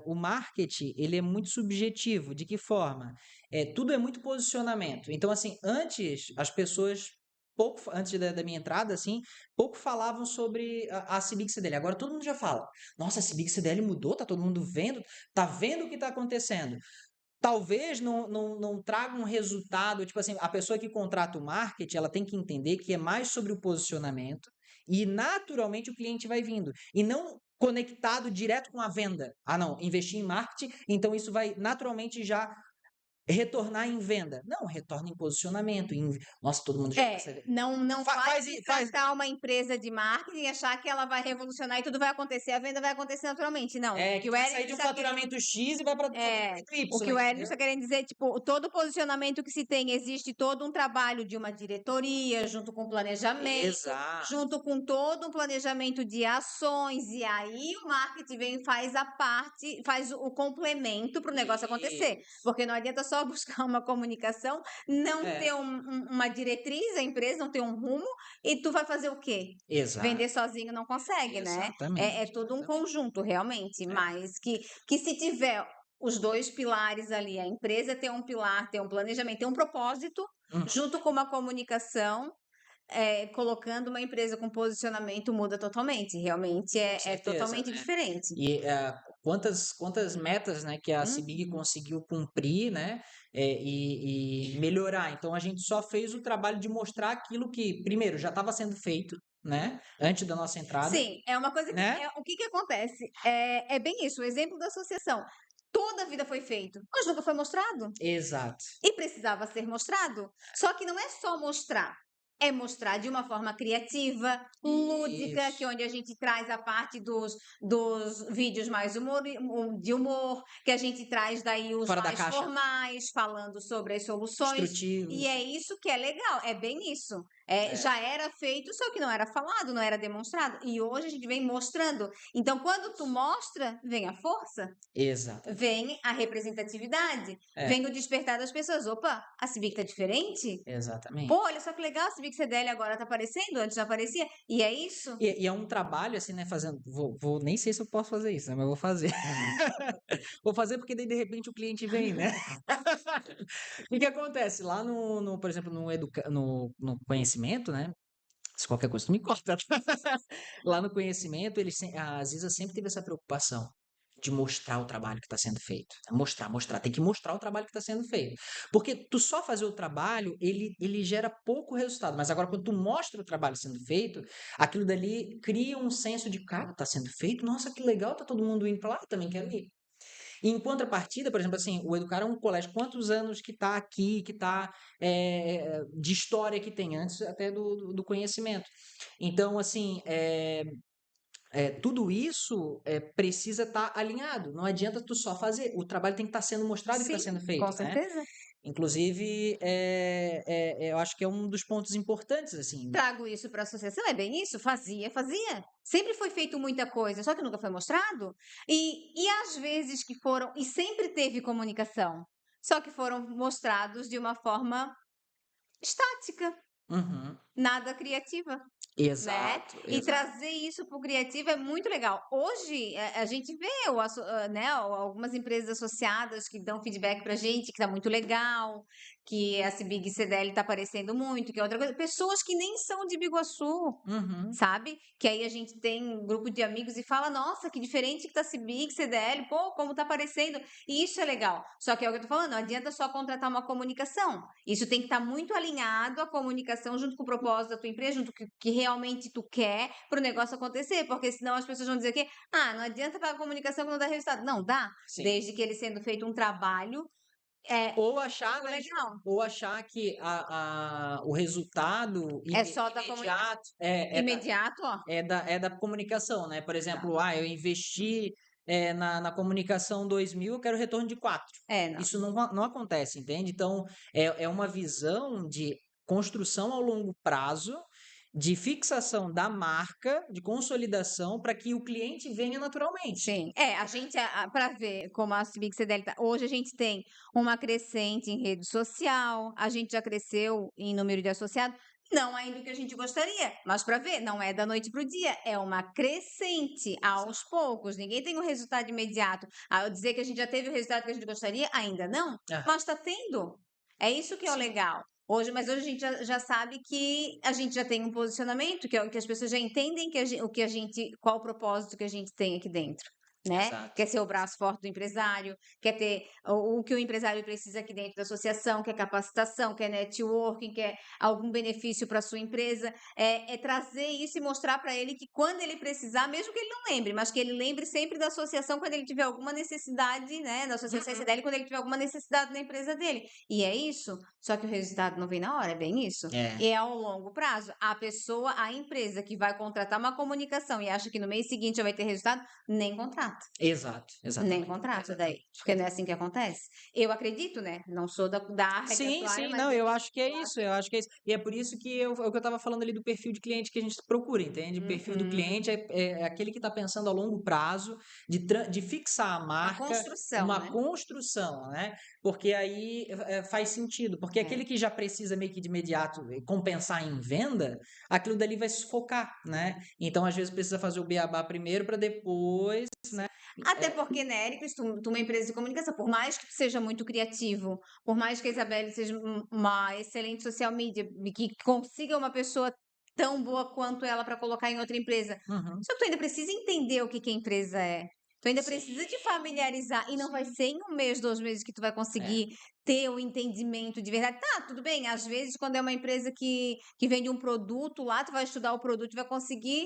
O marketing, ele é muito subjetivo. De que forma? Tudo é muito posicionamento. Então, assim, antes as pessoas pouco, antes da minha entrada, assim, pouco falavam sobre a Cibic CDL. Agora todo mundo já fala. Nossa, a Cibic CDL mudou, tá todo mundo vendo, tá vendo o que tá acontecendo. Talvez não traga um resultado, tipo assim, a pessoa que contrata o marketing, ela tem que entender que é mais sobre o posicionamento e naturalmente o cliente vai vindo. E não conectado direto com a venda. Ah, não, investir em marketing, então isso vai naturalmente já retornar em venda. Não, retorna em posicionamento. Nossa, todo mundo já percebe. Não Faz, vai faz, tratar uma empresa de marketing e achar que ela vai revolucionar e tudo vai acontecer, a venda vai acontecer naturalmente. Não, o que que o vai Érico sair de um está querendo faturamento X e vai para um é, faturamento Y, o que o Hélio entendeu? está querendo dizer, tipo, todo posicionamento que se tem, existe todo um trabalho de uma diretoria, junto com planejamento, Exato. junto com todo um planejamento de ações, e aí o marketing vem e faz a parte, faz o complemento para o negócio acontecer. Porque não adianta só buscar uma comunicação, não ter uma diretriz, a empresa não ter um rumo, e tu vai fazer o quê? Exato. Vender sozinho não consegue, né? Exatamente. É todo um conjunto, realmente, É. mas que se tiver os dois pilares ali, a empresa tem um pilar, tem um planejamento, tem um propósito, junto com uma comunicação, colocando uma empresa com posicionamento muda totalmente, realmente é certeza, totalmente né? diferente. E quantas metas, né, que a CIBIG conseguiu cumprir, né, e melhorar. Então a gente só fez o trabalho de mostrar aquilo que, primeiro, já estava sendo feito, né, antes da nossa entrada, Sim, é uma coisa que né? o que acontece? É bem isso, o exemplo da associação. Toda a vida foi feito, mas nunca foi mostrado. Exato. E precisava ser mostrado. Só que não é só mostrar. É mostrar de uma forma criativa, lúdica, que é onde a gente traz a parte dos vídeos mais de humor, que a gente traz daí os Fora da mais caixa. formais, falando sobre as soluções. Instrutivos. E é isso que é legal, é bem isso. Já era feito, só que não era falado, não era demonstrado. E hoje a gente vem mostrando. Então, quando tu mostra, vem a força. Exato. Vem a representatividade, vem o despertar das pessoas. Opa, a Civic tá diferente? Exatamente. Pô, olha só que legal, a Civic CDL agora tá aparecendo, antes não aparecia. E é isso? E é um trabalho, assim, né, fazendo. Nem sei se eu posso fazer isso, né, mas eu vou fazer. Vou fazer porque daí de repente o cliente vem, né? O que acontece? Lá por exemplo, no conhecimento, né? Se qualquer coisa tu me corta. Lá no conhecimento, a Ziza sempre teve essa preocupação de mostrar o trabalho que está sendo feito. Mostrar. Tem que mostrar o trabalho que está sendo feito. Porque tu só fazer o trabalho, ele gera pouco resultado. Mas agora, quando tu mostra o trabalho sendo feito, aquilo dali cria um senso de, cara, tá sendo feito? Nossa, que legal, tá todo mundo indo para lá, eu também quero ir. E em contrapartida, por exemplo, assim, o Educar é um colégio, quantos anos que está aqui, que está de história que tem, antes até do conhecimento. Então, assim, tudo isso precisa estar alinhado. Não adianta tu só fazer. O trabalho tem que estar sendo mostrado e que está sendo feito, com né? certeza. Inclusive, eu acho que é um dos pontos importantes, assim. Trago isso para a associação, é bem isso? Fazia. Sempre foi feito muita coisa, só que nunca foi mostrado. E às vezes que foram, e sempre teve comunicação, só que foram mostrados de uma forma estática, Uhum. nada criativa. Né? Exato, E exato. trazer isso para o criativo é muito legal. Hoje, a gente vê né, algumas empresas associadas que dão feedback para a gente, que está muito legal, que a Cibig CDL está aparecendo muito, que é outra coisa. Pessoas que nem são de Biguaçu, Uhum. sabe? Que aí a gente tem um grupo de amigos e fala, nossa, que diferente que tá Cibig, CDL, pô, como tá aparecendo. E isso é legal. Só que é o que eu tô falando, não adianta só contratar uma comunicação. Isso tem que estar muito alinhado, a comunicação, junto com o propósito da tua empresa, junto com o que realmente tu quer para o negócio acontecer. Porque senão as pessoas vão dizer que, não adianta pagar a comunicação que não dá resultado. Não, dá. Sim. Desde que ele sendo feito um trabalho Ou achar, né, legal. ou achar que o resultado É só da imediato imediato, ó. é da comunicação, né? Por exemplo, eu investi na comunicação 2.000, eu quero retorno de 4. Não. Isso não acontece, entende? Então, é uma visão de construção ao longo prazo, de fixação da marca, de consolidação, para que o cliente venha naturalmente. Sim, a gente, para ver como a Civic CDL tá, hoje a gente tem uma crescente em rede social, a gente já cresceu em número de associados, não ainda o que a gente gostaria, mas para ver, não é da noite para o dia, é uma crescente aos poucos, ninguém tem um resultado imediato. Ao dizer que a gente já teve o resultado que a gente gostaria, ainda não, mas está tendo. É isso que é o legal. Mas hoje a gente já sabe que a gente já tem um posicionamento, que as pessoas já entendem qual o propósito que a gente tem aqui dentro, né? Exato. Quer ser o braço forte do empresário, quer ter o que o empresário precisa aqui dentro da associação, quer capacitação, quer networking, quer algum benefício para sua empresa. É trazer isso e mostrar para ele que quando ele precisar, mesmo que ele não lembre, mas que ele lembre sempre da associação quando ele tiver alguma necessidade, né? Da associação CDL, quando ele tiver alguma necessidade na empresa dele. E é isso, só que o resultado não vem na hora, é bem isso. E é ao longo prazo. A empresa que vai contratar uma comunicação e acha que no mês seguinte já vai ter resultado, nem contrata. Exato, Nem exatamente. contrata daí, porque não é assim que acontece. Eu acredito, né? Não sou da área da Sim, tua área, sim, mas não, eu acho que é isso, eu acho que é isso. E é por isso que é o que eu estava falando ali do perfil de cliente que a gente procura, entende? O perfil do cliente é aquele que está pensando a longo prazo, de fixar a uma marca, construção, uma né? construção, né? Porque aí faz sentido. Porque aquele que já precisa meio que de imediato compensar em venda, aquilo dali vai sufocar, né? Então, às vezes, precisa fazer o beabá primeiro para depois, né? Até porque, né, Éricles, tu é uma empresa de comunicação, por mais que tu seja muito criativo, por mais que a Isabelle seja uma excelente social media, e que consiga uma pessoa tão boa quanto ela para colocar em outra empresa, Uhum. só que tu ainda precisa entender o que a empresa é. Tu ainda precisa te familiarizar, e não vai ser em um mês, 2 meses que tu vai conseguir ter o entendimento de verdade. Tá, tudo bem, às vezes quando é uma empresa que vende um produto lá, tu vai estudar o produto e vai conseguir,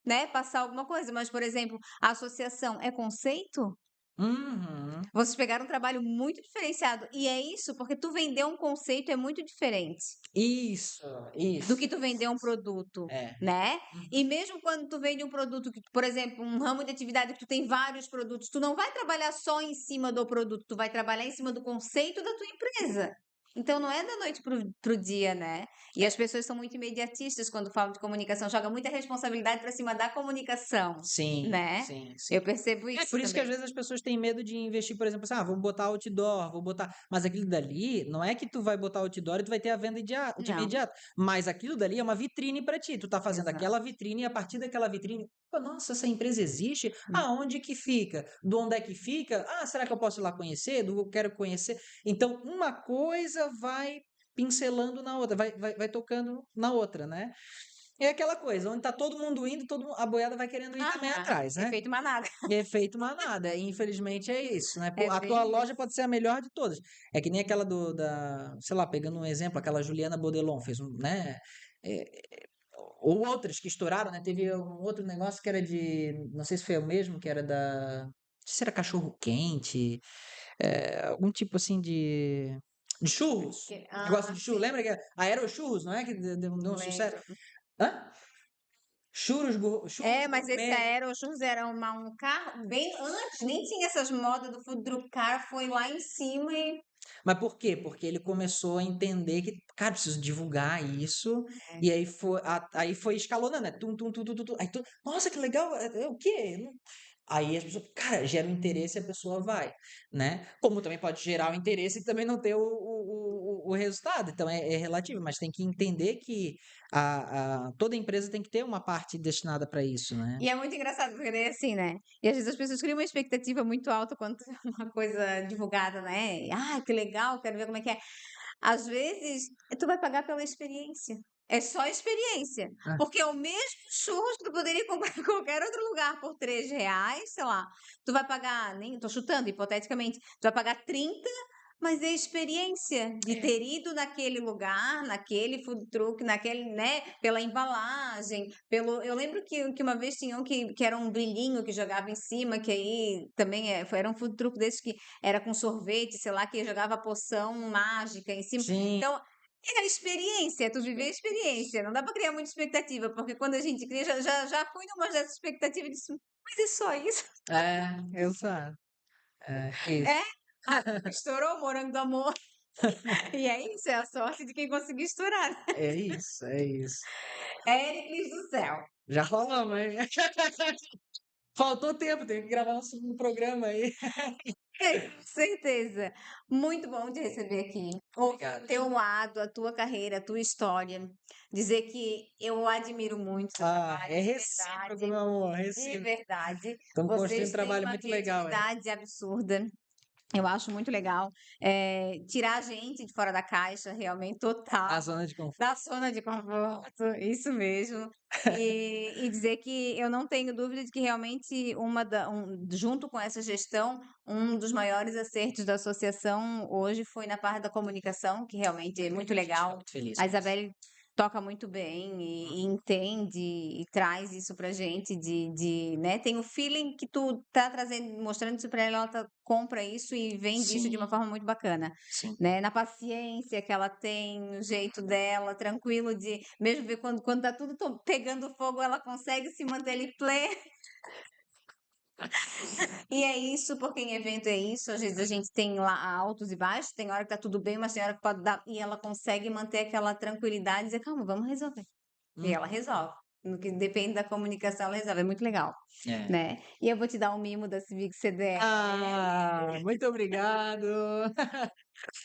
né, passar alguma coisa. Mas, por exemplo, a associação é conceito? Uhum. Vocês pegaram um trabalho muito diferenciado. E é isso, porque tu vender um conceito é muito diferente Isso, do isso. que tu vender um produto, É. né? E mesmo quando tu vende um produto que, por exemplo, um ramo de atividade que tu tem vários produtos, tu não vai trabalhar só em cima do produto, tu vai trabalhar em cima do conceito da tua empresa. Então não é da noite pro dia, né? E as pessoas são muito imediatistas quando falam de comunicação, joga muita responsabilidade para cima da comunicação, Sim, né? sim, sim. Eu percebo É isso por isso que às também. vezes as pessoas têm medo de investir, por exemplo, assim, vou botar outdoor, vou botar. Mas aquilo dali, não é que tu vai botar outdoor e tu vai ter a venda de Não, imediato. Mas aquilo dali é uma vitrine para ti. Tu tá fazendo exato. aquela vitrine e a partir daquela vitrine, pô, nossa, essa empresa existe? Aonde que fica? De onde é que fica? Ah, será que eu posso ir lá conhecer? Eu quero conhecer. Então, uma coisa vai pincelando na outra, vai tocando na outra, né? É aquela coisa, onde tá todo mundo indo, a boiada vai querendo ir também Aham, atrás, né? efeito manada. Efeito manada, infelizmente é isso, né? É A tua bem loja isso. pode ser a melhor de todas. É que nem aquela sei lá, pegando um exemplo, aquela Juliana Bodelon fez né? É, ou outras que estouraram, né? Teve um outro negócio que era não sei se foi o mesmo, que era não sei se era cachorro quente, algum tipo assim de churros. Negócio de churros, Sim, lembra que a Aerochurros, não é? Que deu um sucesso. lembro. Hã? Churros É, mas esse gourmet. Aerochurros era um carro bem antes, nem tinha essas modas do food truck car, foi lá em cima e Mas por quê? Porque ele começou a entender que, cara, preciso divulgar isso, e aí foi escalonando, né? Tum, tum, tum, tum, tum, tum. Aí nossa, que legal, o quê? Aí as pessoas, cara, gera um interesse e a pessoa vai, né? Como também pode gerar o interesse e também não ter o resultado. Então é relativo, mas tem que entender que toda empresa tem que ter uma parte destinada para isso, né? é muito engraçado, porque daí assim, né? E às vezes as pessoas criam uma expectativa muito alta quando é uma coisa divulgada, né? Ah, que legal, quero ver como é que é. Às vezes, tu vai pagar pela experiência. É só experiência. Ah, Porque é o mesmo churros que tu poderia comprar em qualquer outro lugar por R$ 3, sei lá. Tu vai pagar, nem tô chutando, hipoteticamente, tu vai pagar 30, mas é a experiência de é. ter ido naquele lugar, naquele food truck, naquele, né, pela embalagem, eu lembro que uma vez tinha um que era um brilhinho que jogava em cima, que aí também era um food truck desse que era com sorvete, sei lá, que jogava poção mágica em cima. Sim, Então, é a experiência, é tu viver a experiência. Não dá para criar muita expectativa, porque quando a gente cria, já fui numa dessas expectativas e disse, mas é só isso? exato. É É? isso. Ah, estourou o morango do amor. E é isso, é a sorte de quem conseguiu estourar. É isso, é isso. Éricles do céu. Já falamos, hein? Faltou tempo, tem que gravar um segundo programa aí. Com certeza. Muito bom te receber aqui. Ouvir o Obrigado. teu lado, a tua carreira, a tua história. Dizer que eu admiro muito o seu trabalho, É recíproco, meu amor, de recíproco. verdade. Estamos construindo um Vocês têm trabalho uma muito legal, hein? criatividade absurda. Eu acho muito legal. Tirar a gente de fora da caixa, realmente, total. A zona de conforto. Da zona de conforto, isso mesmo. E dizer que eu não tenho dúvida de que realmente junto com essa gestão, um dos maiores acertos da associação hoje foi na parte da comunicação, que realmente é muito A gente fica legal. muito feliz A com isso. Isabelle toca muito bem e entende e traz isso pra gente né? Tem o feeling que tu tá trazendo, mostrando isso pra ela compra isso e vende isso de uma Sim, forma muito bacana, sim. né? Na paciência que ela tem, no jeito dela, tranquilo de mesmo ver quando tá tudo pegando fogo, ela consegue se manter ali plena. E é isso, porque em evento é isso. Às vezes a gente tem lá altos e baixos, tem hora que tá tudo bem, mas tem hora que pode dar. E ela consegue manter aquela tranquilidade e dizer, calma, vamos resolver. E ela resolve. No que depende da comunicação, ela resolve. É muito legal, É. né? E eu vou te dar um mimo da Civic CDE. Muito obrigado.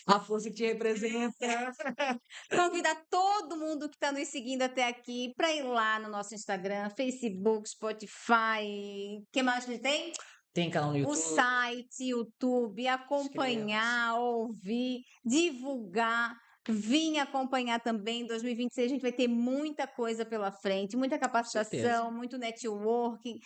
A força que te representa. Convidar todo mundo que está nos seguindo até aqui para ir lá no nosso Instagram, Facebook, Spotify. O que mais que tem? Tem canal no O YouTube. site, YouTube, acompanhar, ouvir, divulgar. Vim acompanhar também. Em 2026 a gente vai ter muita coisa pela frente, muita certeza. capacitação, muito networking,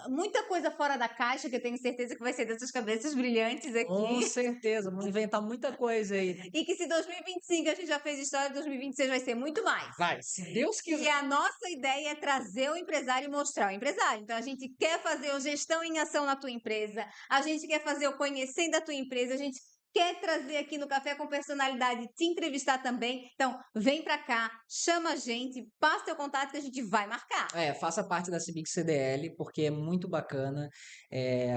muita coisa fora da caixa, que eu tenho certeza que vai ser dessas cabeças brilhantes Com aqui. certeza. Vamos inventar muita coisa aí. E que se 2025 a gente já fez história, 2026 vai ser muito mais. Vai, se Deus E quiser. a nossa ideia é trazer o empresário e mostrar o empresário. Então, a gente quer fazer o gestão em ação na tua empresa, a gente quer fazer o conhecendo a tua empresa, a gente quer trazer aqui no Café com Personalidade, te entrevistar também. Então, vem pra cá, chama a gente, passa teu contato que a gente vai marcar. Faça parte da Cibic CDL, porque é muito bacana.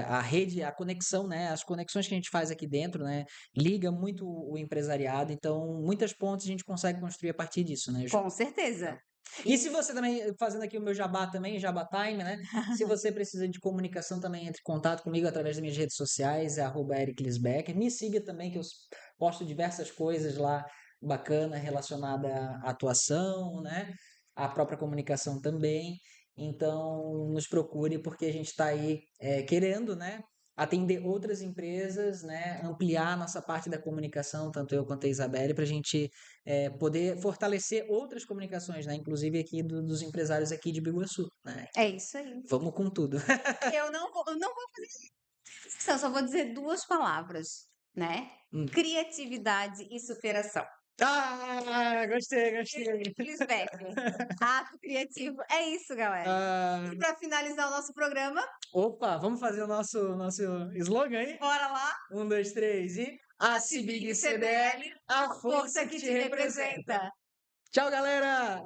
A rede, a conexão, né? As conexões que a gente faz aqui dentro, né? Liga muito o empresariado. Então, muitas pontes a gente consegue construir a partir disso, né, Ju? Com certeza. E se você também, fazendo aqui o meu jabá também, Jabá Time, né? Se você precisa de comunicação também, entre em contato comigo através das minhas redes sociais, @Eric Lisbecker. Me siga também, que eu posto diversas coisas lá bacana relacionada à atuação, né? À própria comunicação também. Então, nos procure, porque a gente está aí querendo, né? Atender outras empresas, né? Ampliar a nossa parte da comunicação, tanto eu quanto a Isabelle, para a gente poder fortalecer outras comunicações, né? Inclusive aqui dos empresários aqui de Biguaçu, né? É isso aí. Vamos com tudo. Eu não vou fazer isso, só vou dizer duas palavras, né? Hum. Criatividade e superação. Gostei. Lisbecker, ato criativo. É isso, galera. Ah, E para finalizar o nosso programa, opa, vamos fazer o nosso slogan aí? bora lá. 1, 2, 3 e... A Cibig CDL, a força que te representa. Tchau, galera!